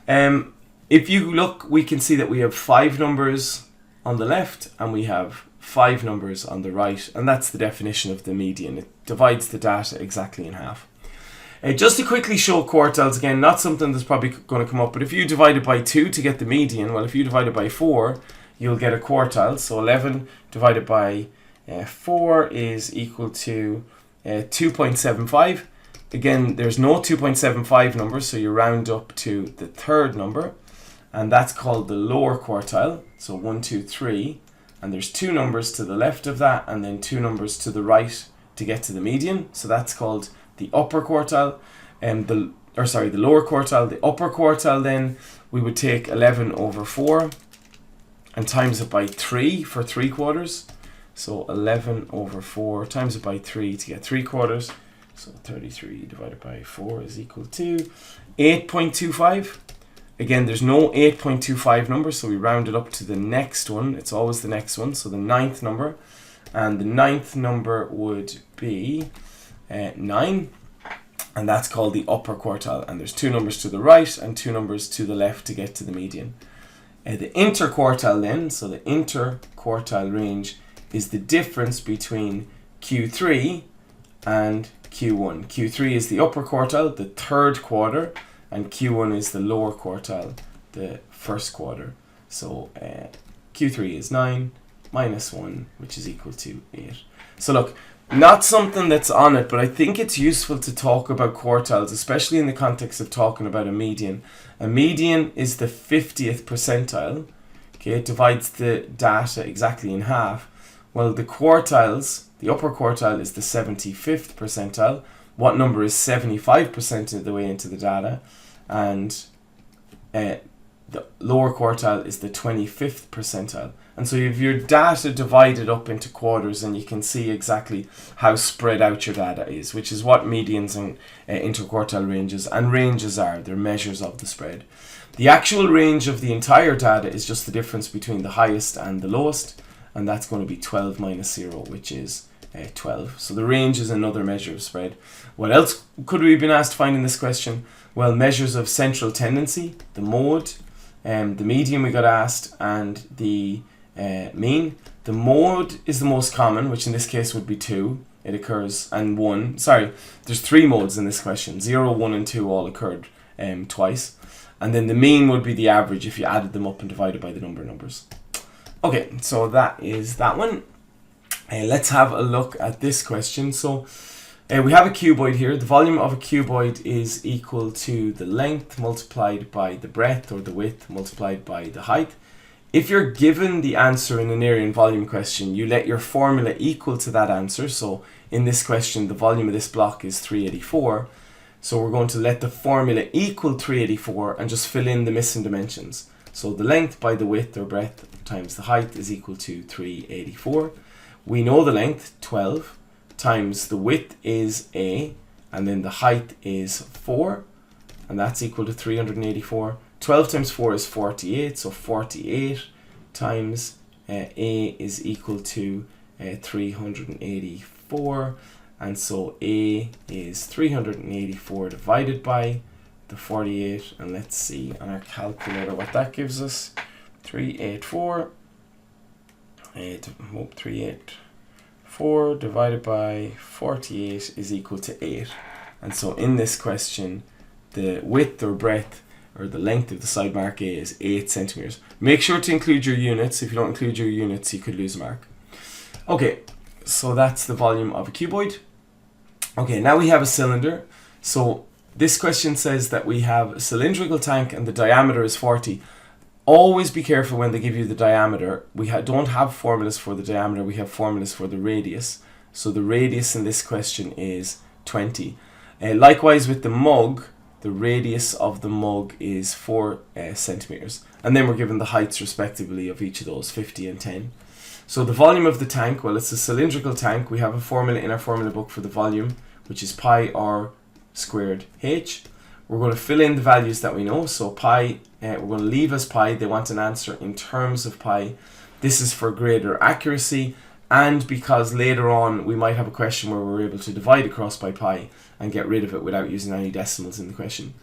If you look, we can see that we have 5 numbers on the left, and we have 5 numbers on the right, and that's the definition of the median. It divides the data exactly in half. Just to quickly show quartiles, again, not something that's probably going to come up, but if you divide it by 2 to get the median, well, if you divide it by 4, you'll get a quartile. So 11 divided by 4 is equal to 2.75. Again, there's no 2.75 number, so you round up to the 3rd number, and that's called the lower quartile. So 1, 2, 3, and there's 2 numbers to the left of that, and then 2 numbers to the right to get to the median. So that's called the upper quartile, and the lower quartile. The upper quartile, then we would take 11 over 4 and times it by 3 for 3 quarters. So 11 over 4, times it by 3 to get 3/4. So 33 divided by 4 is equal to 8.25. Again, there's no 8.25 number, so we round it up to the next one. It's always the next one, so the 9th number. And the 9th number would be 9. And that's called the upper quartile. And there's 2 numbers to the right and 2 numbers to the left to get to the median. The interquartile then, so the interquartile range is the difference between Q3 and Q1. Q3 is the upper quartile, the third quarter, and Q1 is the lower quartile, the first quarter. So Q3 is 9 minus 1, which is equal to 8. So look, not something that's on it, but I think it's useful to talk about quartiles, especially in the context of talking about a median. A median is the 50th percentile. Okay, it divides the data exactly in half. Well, the quartiles, the upper quartile is the 75th percentile. What number is 75% of the way into the data? And the lower quartile is the 25th percentile. And so you have your data divided up into quarters, and you can see exactly how spread out your data is, which is what medians and interquartile ranges and ranges are. They're measures of the spread. The actual range of the entire data is just the difference between the highest and the lowest, and that's going to be 12 minus 0, which is 12. So the range is another measure of spread. What else could we have been asked to find in this question? Well, measures of central tendency, the mode, the median we got asked, and the mean. The mode is the most common, which in this case would be 2. It occurs, and 1. Sorry, there's 3 modes in this question. 0, 1, and 2 all occurred twice. And then the mean would be the average if you added them up and divided by the number of numbers. Okay, so that is that one. Let's have a look at this question. So we have a cuboid here. The volume of a cuboid is equal to the length multiplied by the breadth, or the width multiplied by the height. If you're given the answer in an area and volume question, you let your formula equal to that answer. So in this question, the volume of this block is 384. So we're going to let the formula equal 384 and just fill in the missing dimensions. So the length by the width or breadth times the height is equal to 384. We know the length, 12, times the width is A, and then the height is 4, and that's equal to 384. 12 times 4 is 48, so 48 times A is equal to 384, and so A is 384 divided by the 48, and let's see on our calculator what that gives us. 384 divided by 48 is equal to 8. And so in this question, the width or breadth or the length of the side mark A is 8 centimeters. Make sure to include your units. If you don't include your units, you could lose a mark. Okay, so that's the volume of a cuboid. Okay, now we have a cylinder. So this question says that we have a cylindrical tank and the diameter is 40. Always be careful when they give you the diameter. We don't have formulas for the diameter, we have formulas for the radius. So the radius in this question is 20. Likewise with the mug, the radius of the mug is 4 centimeters. And then we're given the heights respectively of each of those, 50 and 10. So the volume of the tank, well, it's a cylindrical tank. We have a formula in our formula book for the volume, which is pi r squared h. We're going to fill in the values that we know. So pi, we're going to leave as pi. They want an answer in terms of pi. This is for greater accuracy, and because later on we might have a question where we're able to divide across by pi and get rid of it without using any decimals in the question.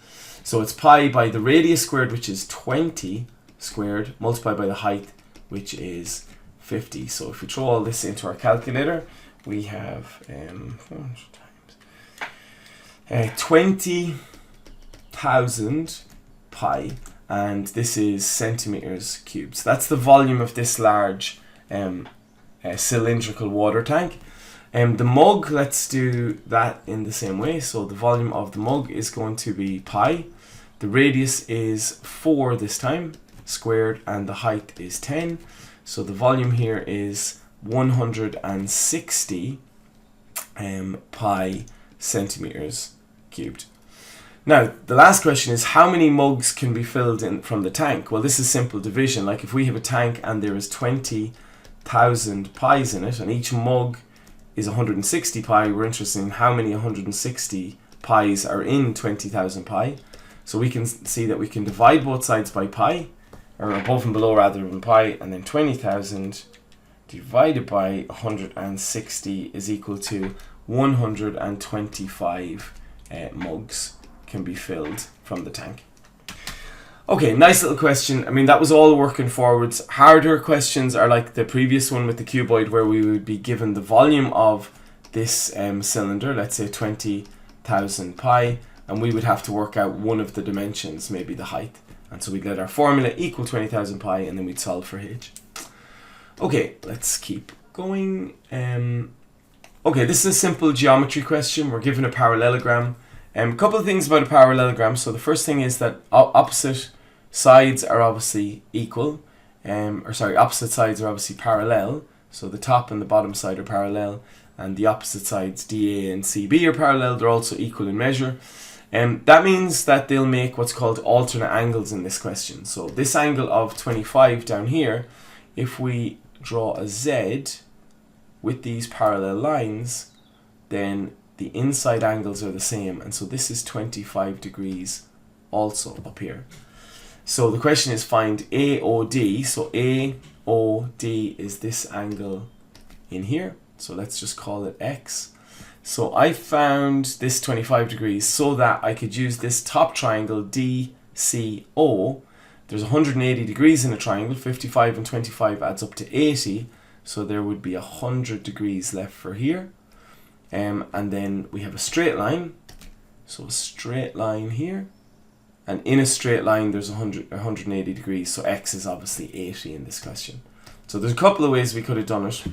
So it's pi by the radius squared, which is 20 squared, multiplied by the height, which is 50. So if we throw all this into our calculator, we have 20,000 pi, and this is centimeters cubed. So that's the volume of this large cylindrical water tank. The mug, let's do that in the same way. So the volume of the mug is going to be pi. The radius is 4 this time, squared, and the height is 10. So the volume here is 160 pi centimeters cubed. Now, the last question is how many mugs can be filled in from the tank? Well, this is simple division. Like if we have a tank and there is 20,000 20,000 pies in it, and each mug is 160 pi. We're interested in how many 160 pies are in 20,000 pi. So we can see that we can divide both sides by pi, or above and below rather than pi, and then 20,000 divided by 160 is equal to 125 mugs can be filled from the tank. Okay, nice little question. I mean, that was all working forwards. Harder questions are like the previous one with the cuboid, where we would be given the volume of this cylinder, let's say 20,000 pi, and we would have to work out one of the dimensions, maybe the height. And so we'd let our formula equal 20,000 pi, and then we'd solve for h. Okay, let's keep going. Okay, this is a simple geometry question. We're given a parallelogram. A couple of things about a parallelogram. So the first thing is that opposite sides are obviously equal, opposite sides are obviously parallel. So the top and the bottom side are parallel, and the opposite sides, DA and CB, are parallel. They're also equal in measure. That means that they'll make what's called alternate angles in this question. So this angle of 25 down here, if we draw a Z with these parallel lines, then the inside angles are the same, and so this is 25 degrees also up here. So the question is find AOD. So AOD is this angle in here. So let's just call it X. So I found this 25 degrees so that I could use this top triangle DCO. There's 180 degrees in a triangle. 55 and 25 adds up to 80. So there would be 100 degrees left for here. And then we have a straight line. So a straight line here. And in a straight line, there's 180 degrees. So X is obviously 80 in this question. So there's a couple of ways we could have done it.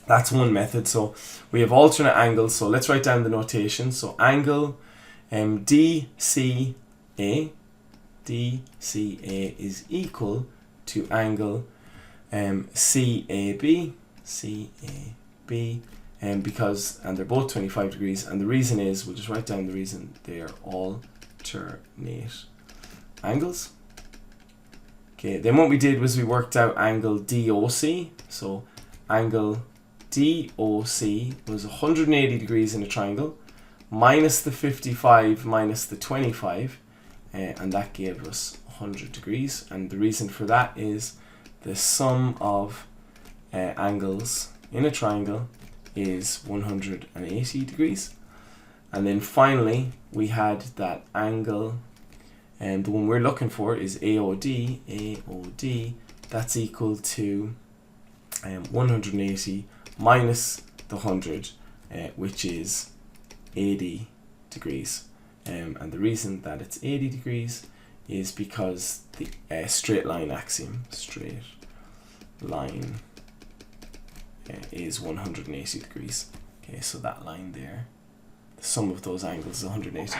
That's one method. So we have alternate angles. So let's write down the notation. So angle DCA. DCA is equal to angle CAB. CAB. Because they're both 25 degrees, and the reason is, we'll just write down the reason, they are alternate angles. Okay, then what we did was we worked out angle DOC. So angle DOC was 180 degrees in a triangle, minus the 55 minus the 25, and that gave us 100 degrees. And the reason for that is the sum of angles in a triangle is 180 degrees. And then finally we had that angle, and the one we're looking for is AOD. AOD, that's equal to 180 minus the 100, which is 80 degrees. And the reason that it's 80 degrees is because the straight line axiom, straight line, is 180 degrees. Okay, so that line there, the sum of those angles is 180.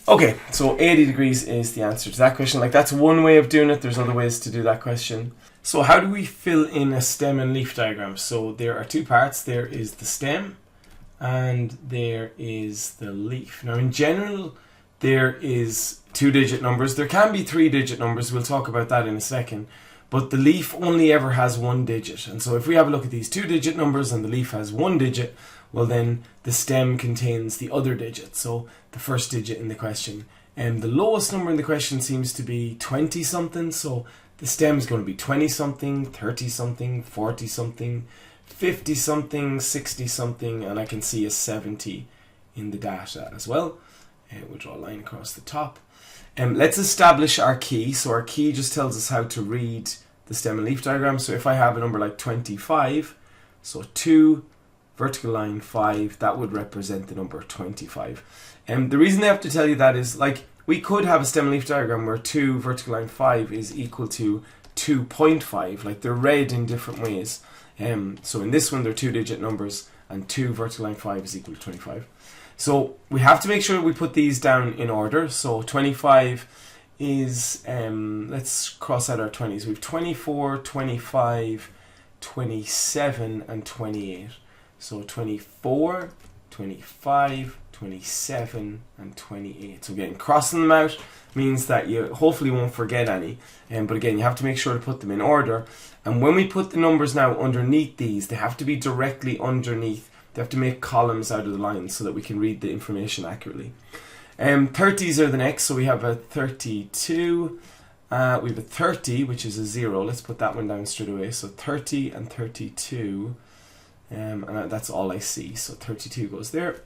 Okay, so 80 degrees is the answer to that question. Like, that's one way of doing it. There's other ways to do that question. So how do we fill in a stem and leaf diagram? So there are two parts. There is the stem and there is the leaf. Now in general, there is 2-digit numbers. There can be 3-digit numbers. We'll talk about that in a second. But the leaf only ever has 1 digit. And so if we have a look at these 2-digit numbers and the leaf has 1 digit, well then the stem contains the other digit. So the first digit in the question. And the lowest number in the question seems to be 20 something. So the stem is going to be 20 something, 30 something, 40 something, 50 something, 60 something, and I can see a 70 in the data as well. We'll draw a line across the top. Let's establish our key. So our key just tells us how to read the stem and leaf diagram. So if I have a number like 25, so 2 vertical line 5, that would represent the number 25. And the reason I have to tell you that is, like, we could have a stem and leaf diagram where 2 vertical line 5 is equal to 2.5, like they're read in different ways. So in this one they're 2-digit numbers, and 2 vertical line 5 is equal to 25. So we have to make sure we put these down in order. So 25 is, let's cross out our 20s. We have 24, 25, 27 and 28. So 24, 25, 27, and 28. So again, crossing them out means that you hopefully won't forget any. But again, you have to make sure to put them in order. And when we put the numbers now underneath these, they have to be directly underneath. They have to make columns out of the lines so that we can read the information accurately. 30s are the next. So we have a 32. We have a 30, which is a 0. Let's put that one down straight away. So 30 and 32. And that's all I see. So 32 goes there.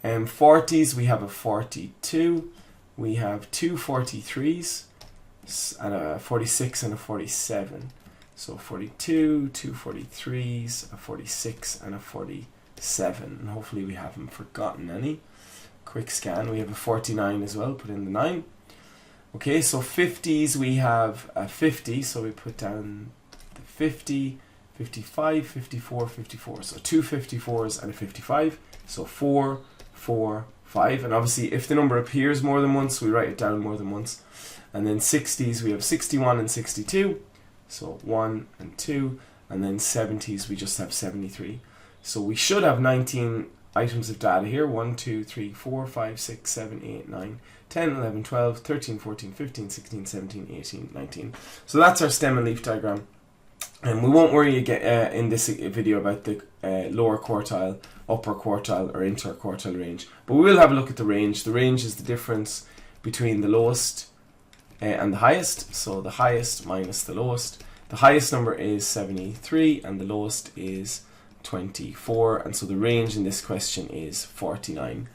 40s, we have a 42. We have two 43s, and a 46 and a 47. So 42, two 43s, a 46 and a 47. And hopefully we haven't forgotten any. Quick scan, we have a 49 as well, put in the 9. Okay, so 50s, we have a 50, so we put down the 50, 55, 54, 54. So two 54s and a 55. So 4, 4, 5. And obviously, if the number appears more than once, we write it down more than once. And then 60s, we have 61 and 62. So 1 and 2. And then 70s, we just have 73. So we should have 19 items of data here. 1, 2, 3, 4, 5, 6, 7, 8, 9, 10, 11, 12, 13, 14, 15, 16, 17, 18, 19. So that's our stem and leaf diagram. And we won't worry again in this video about the lower quartile, upper quartile, or interquartile range. But we will have a look at the range. The range is the difference between the lowest and the highest. So the highest minus the lowest. The highest number is 73 and the lowest is 24. And so the range in this question is 49.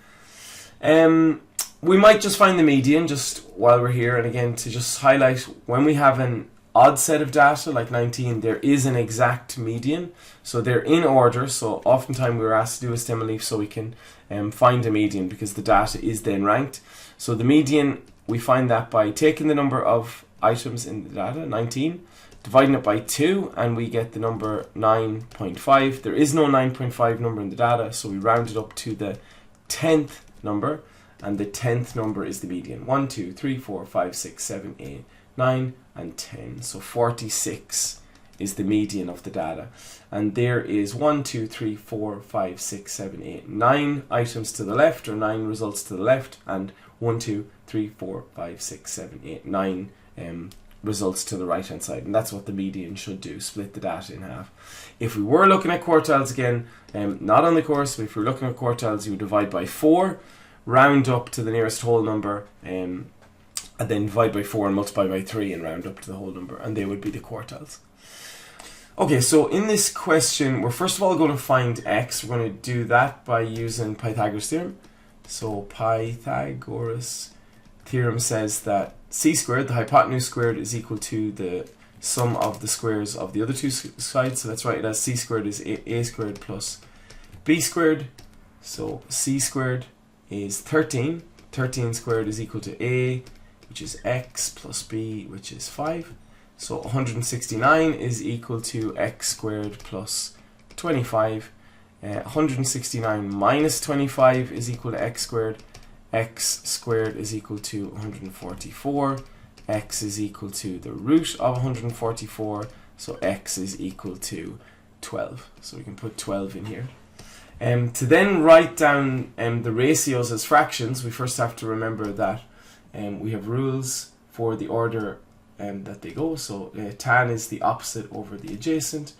We might just find the median just while we're here. And again, to just highlight, when we have an odd set of data like 19, there is an exact median, so they're in order. So oftentimes we're asked to do a stem and leaf so we can find a median, because the data is then ranked. So the median, we find that by taking the number of items in the data, 19, dividing it by 2, and we get the number 9.5. There is no 9.5 number in the data, so we round it up to the 10th number, and the 10th number is the median. 1, 2, 3, 4, 5, 6, 7, 8, 9 and 10. So 46 is the median of the data. And there is 1, 2, 3, 4, 5, 6, 7, 8, 9 items to the left, or 9 results to the left, and 1, 2, 3, 4, 5, 6, 7, 8, 9 results to the right hand side. And that's what the median should do, split the data in half. If we were looking at quartiles again, not on the course, but if we're looking at quartiles, you would divide by 4, round up to the nearest whole number, and then divide by 4 and multiply by 3 and round up to the whole number, and they would be the quartiles. Okay, so in this question, we're first of all going to find x. We're going to do that by using Pythagoras' theorem. So Pythagoras' theorem says that c squared, the hypotenuse squared, is equal to the sum of the squares of the other two sides. So let's write it as c squared is a squared plus b squared. So c squared is 13. 13 squared is equal to a, which is x, plus b, which is 5. So 169 is equal to x squared plus 25. 169 minus 25 is equal to x squared. X squared is equal to 144. X is equal to the root of 144. So x is equal to 12. So we can put 12 in here. To then write down the ratios as fractions, we first have to remember that we have rules for the order that they go. So tan is the opposite over the adjacent.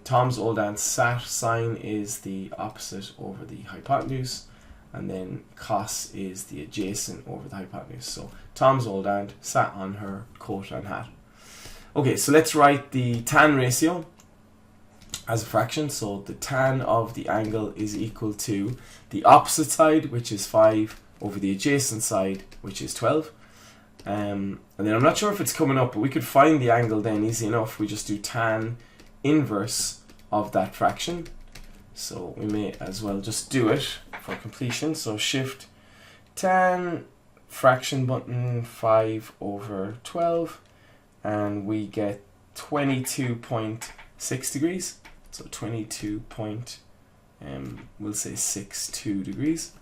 Tom's old aunt sat sine is the opposite over the hypotenuse. And then cos is the adjacent over the hypotenuse. So Tom's old aunt sat on her coat and hat. Okay, so let's write the tan ratio as a fraction. So the tan of the angle is equal to the opposite side, which is 5, over the adjacent side, which is 12. And then I'm not sure if it's coming up, but we could find the angle then easy enough. We just do tan inverse of that fraction. So we may as well just do it for completion. So shift tan fraction button 5 over 12, and we get 22.6 degrees. So 22 we'll say 62 degrees.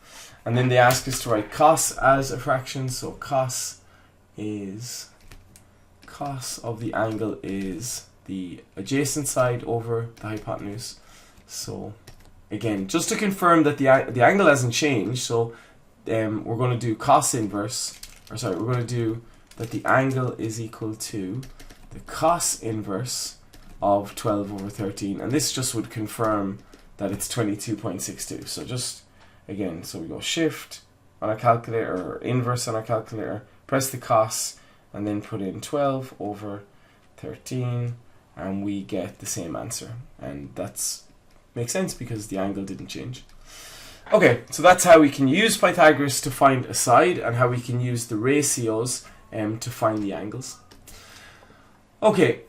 And then they ask us to write cos as a fraction. So cos of the angle is the adjacent side over the hypotenuse. So again, just to confirm that the angle hasn't changed, so we're going to do cos inverse, or sorry, we're going to do that the angle is equal to the cos inverse of 12 over 13, and this just would confirm that it's 22.62. So just, again, so we go shift on our calculator, or inverse on our calculator, press the cos, and then put in 12 over 13, and we get the same answer. And that's makes sense because the angle didn't change. Okay, so that's how we can use Pythagoras to find a side, and how we can use the ratios to find the angles. Okay,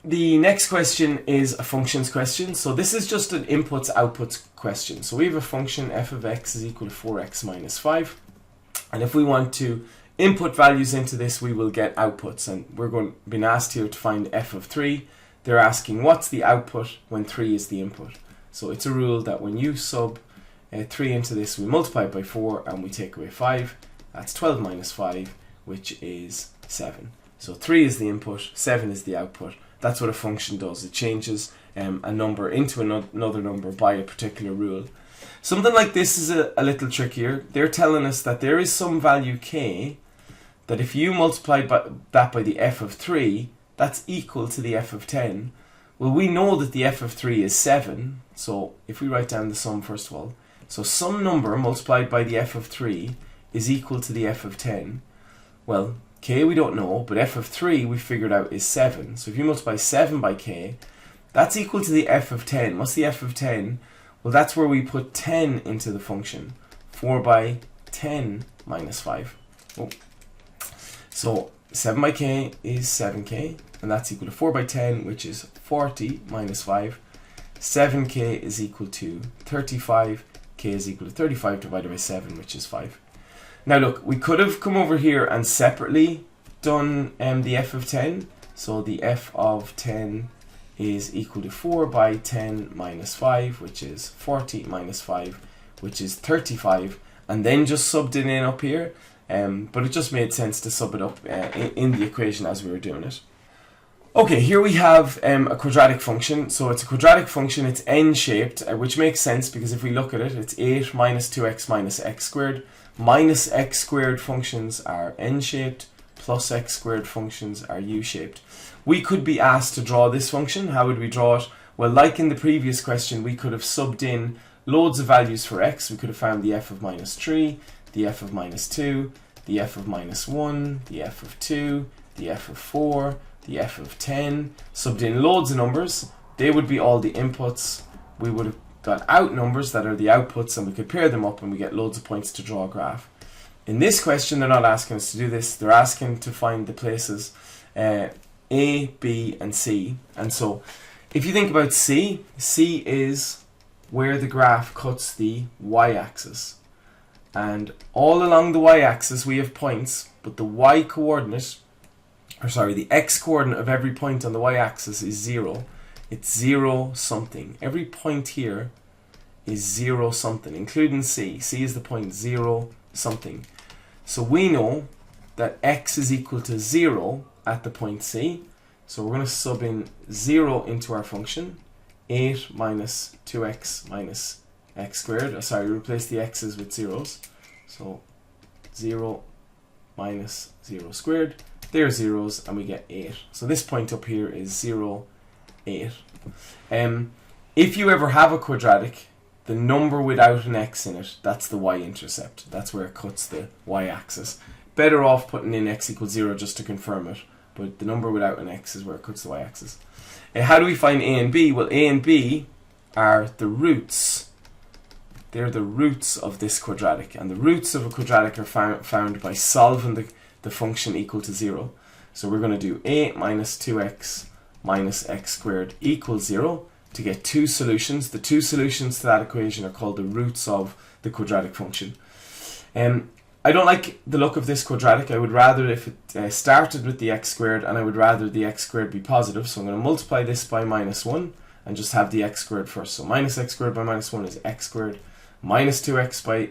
the next question is a functions question. So this is just an inputs outputs question. So we have a function f of x is equal to 4x minus 5, and if we want to input values into this, we will get outputs, and we're going to be asked here to find f of 3. They're asking what's the output when 3 is the input. So it's a rule that when you sub 3 into this, we multiply it by 4 and we take away 5. That's 12 minus 5, which is 7. So 3 is the input, 7 is the output. That's what a function does. It changes a number into another number by a particular rule. Something like this is a little trickier. They're telling us that there is some value k that if you multiply that by the f of 3, that's equal to the f of 10. Well, we know that the f of 3 is 7, so if we write down the sum first of all, so some number multiplied by the f of 3 is equal to the f of 10. Well, k we don't know, but f of 3 we figured out is 7. So if you multiply 7 by k, that's equal to the f of 10. What's the f of 10? Well, that's where we put 10 into the function. 4 by 10 minus 5. Oh. So 7 by k is 7k, and that's equal to 4 by 10, which is 40 minus 5. 7k is equal to 35. K is equal to 35 divided by 7, which is 5. Now look, we could have come over here and separately done the f of 10. So the f of 10 is equal to 4 by 10 minus 5, which is 40 minus 5, which is 35, and then just subbed it in up here. But it just made sense to sub it up in the equation as we were doing it. Okay, here we have a quadratic function. So it's a quadratic function, it's n-shaped, which makes sense because if we look at it, it's 8 minus 2x minus x squared. Minus x squared functions are n-shaped, plus x squared functions are u-shaped. We could be asked to draw this function. How would we draw it? Well, like in the previous question, we could have subbed in loads of values for x. We could have found the f of minus 3, the f of minus 2, the f of minus 1, the f of 2, the f of 4, the f of 10, subbed in loads of numbers. They would be all the inputs. We would have got out numbers that are the outputs, and we could pair them up and we get loads of points to draw a graph. In this question, they're not asking us to do this. They're asking to find the places A, B, and C. And so if you think about C, C is where the graph cuts the y-axis. And all along the y-axis we have points, but the y-coordinate, or sorry, the x-coordinate of every point on the y-axis is 0. It's 0 something. Every point here is 0 something, including C. C is the point 0 something. So we know that x is equal to 0 at the point C. So we're going to sub in 0 into our function. 8 minus 2x minus x squared. Sorry, replace the x's with zeros. So 0 minus 0 squared. They're zeros, and we get 8. So this point up here is 0, 8. If you ever have a quadratic, the number without an x in it, that's the y-intercept. That's where it cuts the y-axis. Better off putting in x equals 0 just to confirm it, but the number without an x is where it cuts the y-axis. How do we find a and b? Well, a and b are the roots. They're the roots of this quadratic, and the roots of a quadratic are found by solving the function equal to 0. So we're going to do a minus 2x minus x squared equals 0 to get two solutions. The two solutions to that equation are called the roots of the quadratic function. I don't like the look of this quadratic. I would rather if it started with the x squared, and I would rather the x squared be positive. So I'm going to multiply this by minus 1 and just have the x squared first. So minus x squared by minus 1 is x squared. Minus 2x by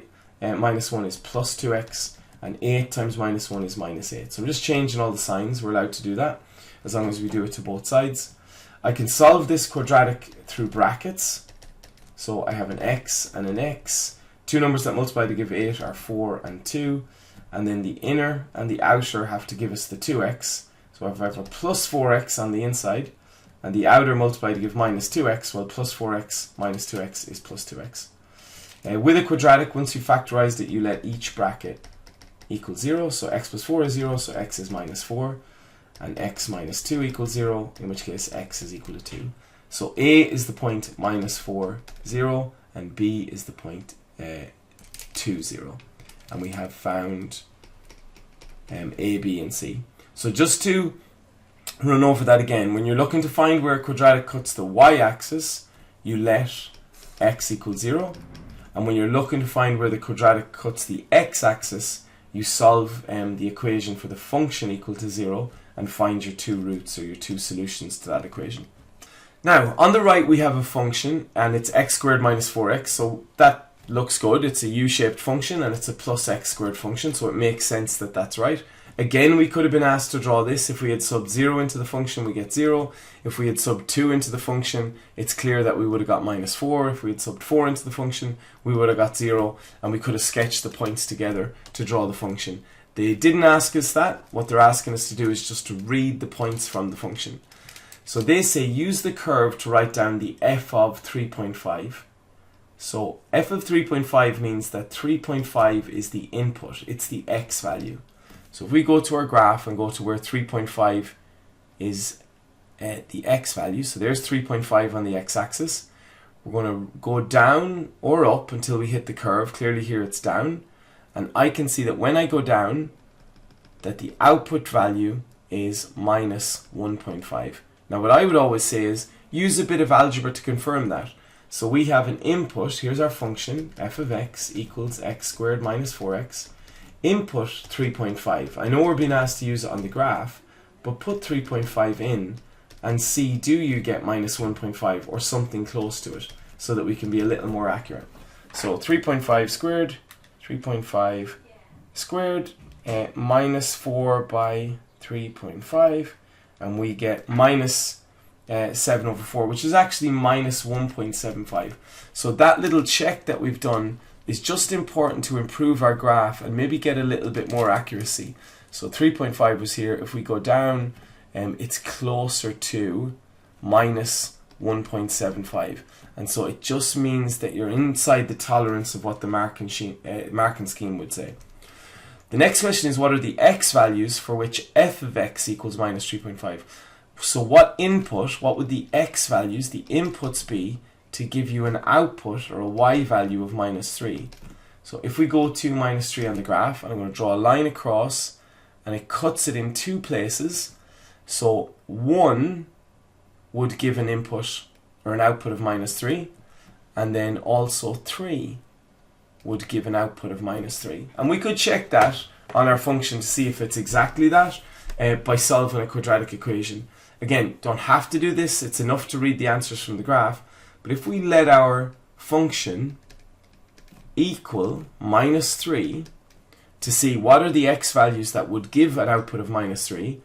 minus 1 is plus 2x. And 8 times minus 1 is minus 8. So I'm just changing all the signs. We're allowed to do that as long as we do it to both sides. I can solve this quadratic through brackets. So I have an x and an x. Two numbers that multiply to give 8 are 4 and 2. And then the inner and the outer have to give us the 2x. So if I have a plus 4x on the inside, and the outer multiply to give minus 2x, well, plus 4x minus 2x is plus 2x. With a quadratic, once you factorized it, you let each bracket equal 0. So x plus 4 is 0, so x is minus 4. And x minus 2 equals 0, in which case x is equal to 2. So A is the point minus 4, 0, and B is the point 2, 0. And we have found A, B, and C. So just to run over that again, when you're looking to find where a quadratic cuts the y-axis, you let x equal 0. And when you're looking to find where the quadratic cuts the x-axis, you solve the equation for the function equal to 0 and find your two roots, or your two solutions to that equation. Now, on the right we have a function, and it's x squared minus 4x, so that looks good. It's a u-shaped function, and it's a plus x squared function, so it makes sense that that's right. Again, we could have been asked to draw this. If we had subbed 0 into the function, we get 0. If we had subbed 2 into the function, it's clear that we would have got minus 4. If we had subbed 4 into the function, we would have got 0, and we could have sketched the points together to draw the function. They didn't ask us that. What they're asking us to do is just to read the points from the function. So they say use the curve to write down the f of 3.5. So f of 3.5 means that 3.5 is the input. It's the x value. So if we go to our graph and go to where 3.5 is the x value, so there's 3.5 on the x-axis. We're going to go down or up until we hit the curve. Clearly here it's down. And I can see that when I go down, that the output value is minus 1.5. Now what I would always say is, use a bit of algebra to confirm that. So we have an input, here's our function, f of x equals x squared minus 4x. Input 3.5. I know we're being asked to use it on the graph, but put 3.5 in and see, do you get minus 1.5 or something close to it, so that we can be a little more accurate. So 3.5 squared, 3.5 squared, minus 4 by 3.5, and we get minus 7 over 4, which is actually minus 1.75. So that little check that we've done is just important to improve our graph and maybe get a little bit more accuracy. So 3.5 was here. If we go down, it's closer to minus 1.75. And so it just means that you're inside the tolerance of what the marking scheme would say. The next question is, what are the x values for which f of x equals minus 3.5? So what would the x values, the inputs be to give you an output or a y value of minus 3? So if we go to minus 3 on the graph, and I'm going to draw a line across, and it cuts it in two places. So 1 would give an input or an output of minus 3, and then also 3 would give an output of minus 3. And we could check that on our function to see if it's exactly that by solving a quadratic equation. Again, don't have to do this, it's enough to read the answers from the graph. But if we let our function equal minus 3 to see what are the x values that would give an output of minus 3,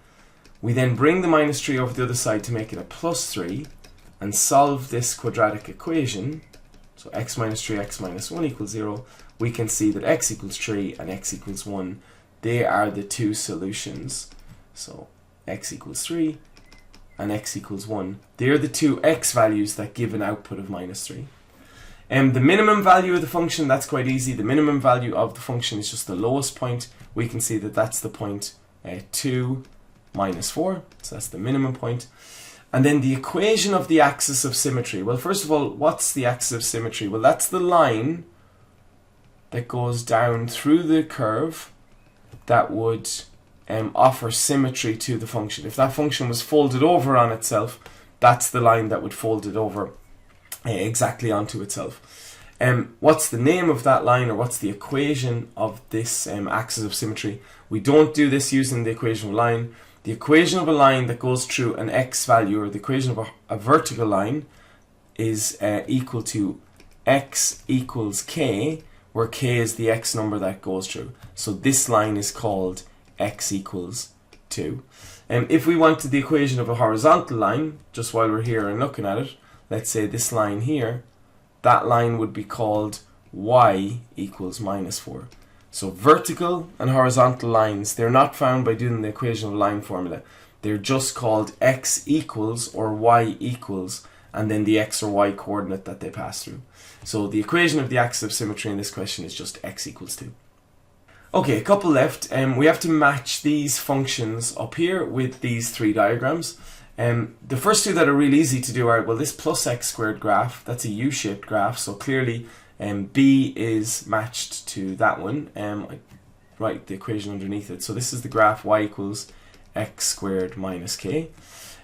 we then bring the minus 3 over the other side to make it a plus 3 and solve this quadratic equation. So x minus 3, x minus 1 equals 0. We can see that x equals 3 and x equals 1. They are the two solutions. So x equals 3 and x equals 1. They're the two x values that give an output of minus 3. The minimum value of the function, that's quite easy. The minimum value of the function is just the lowest point. We can see that that's the point 2 minus 4. So that's the minimum point. And then the equation of the axis of symmetry. Well, first of all, what's the axis of symmetry? Well, that's the line that goes down through the curve that would offer symmetry to the function. If that function was folded over on itself, that's the line that would fold it over exactly onto itself. What's the name of that line, or what's the equation of this axis of symmetry? We don't do this using the equation of a line. The equation of a line that goes through an x value, or the equation of a vertical line, is equal to x equals k, where k is the x number that goes through. So this line is called x equals 2. If we wanted the equation of a horizontal line, just while we're here and looking at it, let's say this line here, that line would be called y equals -4. So vertical and horizontal lines, they're not found by doing the equation of line formula. They're just called x equals or y equals, and then the x or y coordinate that they pass through. So the equation of the axis of symmetry in this question is just x equals 2. Okay, a couple left. We have to match these functions up here with these three diagrams. The first two that are really easy to do are, well, this plus x squared graph, that's a U-shaped graph, so clearly b is matched to that one. I write the equation underneath it. So this is the graph y equals x squared minus k.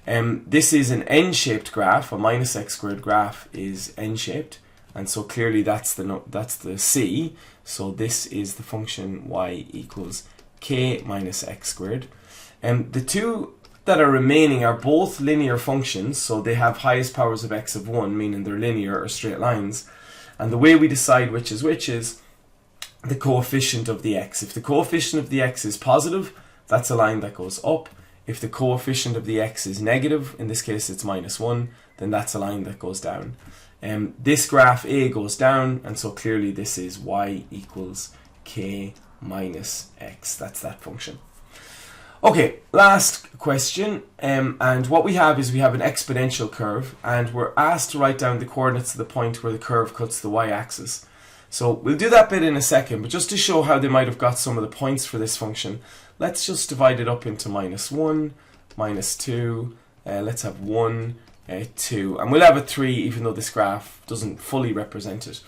This is an n-shaped graph. A minus x squared graph is n-shaped, and so clearly that's the c. So this is the function y equals k minus x squared. The two that are remaining are both linear functions, so they have highest powers of x of 1, meaning they're linear or straight lines. And the way we decide which is the coefficient of the x. If the coefficient of the x is positive, that's a line that goes up. If the coefficient of the x is negative, in this case it's -1, then that's a line that goes down. This graph A goes down, and so clearly this is y equals k minus x. That's that function. Okay, last question, and what we have is we have an exponential curve, and we're asked to write down the coordinates of the point where the curve cuts the y-axis. So we'll do that bit in a second, but just to show how they might have got some of the points for this function, let's just divide it up into -1, -2, let's have 1, 2, and we'll have a 3 even though this graph doesn't fully represent it.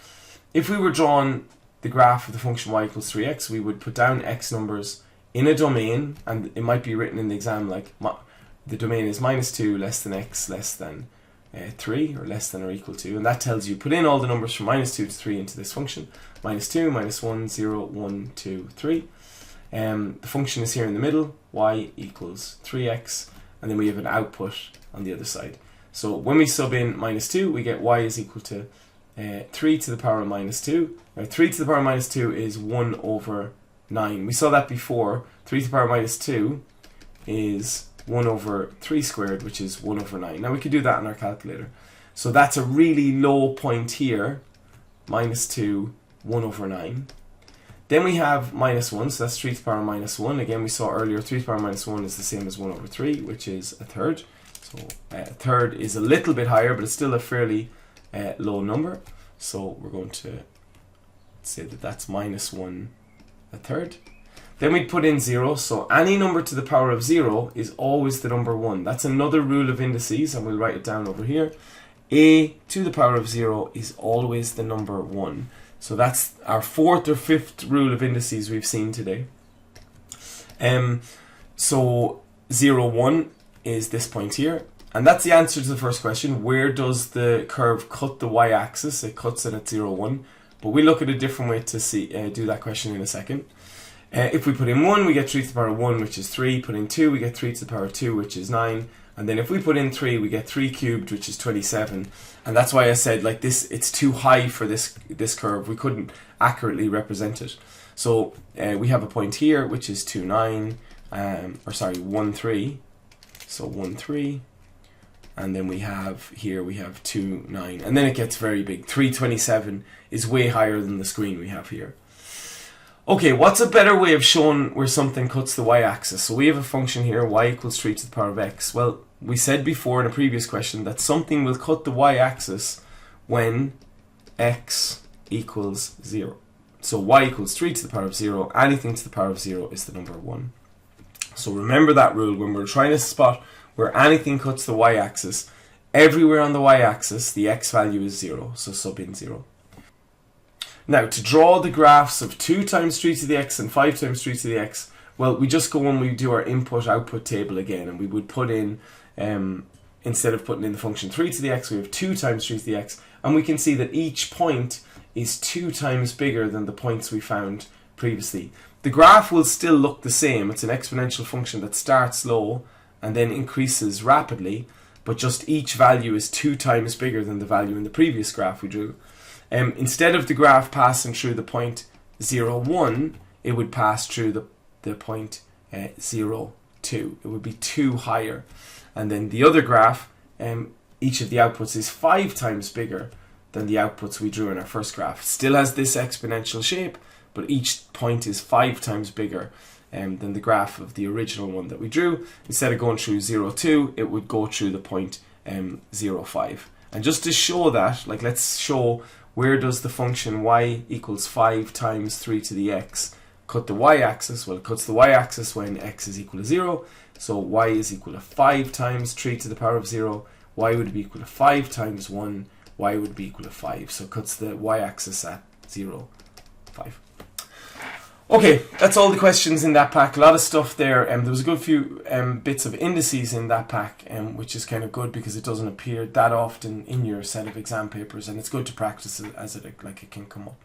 If we were drawn the graph of the function y equals 3x, we would put down x numbers in a domain, and it might be written in the exam like the domain is -2 less than x less than 3, or less than or equal to, and that tells you put in all the numbers from -2 to 3 into this function. -2, -1, 0, 1, 2, 3. The function is here in the middle, y equals 3x, and then we have an output on the other side. So when we sub in -2, we get y is equal to 3 to the power of -2. Now 3 to the power of -2 is 1 over 9. We saw that before. 3 to the power of -2 is 1 over 3 squared, which is 1 over 9. Now we could do that in our calculator. So that's a really low point here, -2, 1 over 9. Then we have -1, so that's 3 to the power of -1. Again, we saw earlier 3 to the power of -1 is the same as 1 over 3, which is a third. So a third is a little bit higher, but it's still a fairly low number. So we're going to say that that's -1 a third. Then we'd put in 0, so any number to the power of 0 is always the number 1. That's another rule of indices, and we'll write it down over here. A to the power of 0 is always the number 1. So that's our fourth or fifth rule of indices we've seen today. So 0, 1 is this point here, and that's the answer to the first question. Where does the curve cut the y-axis? It cuts it at 0, 1. But we'll look at a different way to see do that question in a second. If we put in 1, we get 3 to the power of 1, which is 3. Put in 2, we get 3 to the power of 2, which is 9. And then if we put in 3, we get 3 cubed, which is 27. And that's why I said, like, this, it's too high for this curve. We couldn't accurately represent it. So we have a point here, which is 2, 9, 1, 3. So 1, 3. And then we have here, we have 2, 9. And then it gets very big. 327 is way higher than the screen we have here. Okay, what's a better way of showing where something cuts the y-axis? So we have a function here, y equals 3 to the power of x. Well, we said before in a previous question that something will cut the y-axis when x equals 0. So y equals 3 to the power of 0. Anything to the power of 0 is the number 1. So remember that rule when we're trying to spot where anything cuts the y-axis. Everywhere on the y-axis, the x value is 0, so sub in 0. Now, to draw the graphs of 2 times 3 to the x and 5 times 3 to the x, well, we just go and we do our input-output table again, and we would put in, instead of putting in the function 3 to the x, we have 2 times 3 to the x, and we can see that each point is 2 times bigger than the points we found previously. The graph will still look the same. It's an exponential function that starts low and then increases rapidly, but just each value is 2 times bigger than the value in the previous graph we drew. Instead of the graph passing through the point 0, 1, it would pass through the point 0, 2. It would be 2 higher. And then the other graph, each of the outputs is 5 times bigger than the outputs we drew in our first graph. Still has this exponential shape, but each point is 5 times bigger than the graph of the original one that we drew. Instead of going through 0, 2, it would go through the point 0, 5. And just to show that, like, let's show where does the function y equals 5 times 3 to the x cut the y-axis. Well, it cuts the y-axis when x is equal to 0. So y is equal to 5 times 3 to the power of 0. Y would be equal to 5 times 1. Y would be equal to 5. So it cuts the y-axis at 0, 5. Okay, that's all the questions in that pack. A lot of stuff there. There was a good few bits of indices in that pack, which is kind of good because it doesn't appear that often in your set of exam papers, and it's good to practice it as it can come up.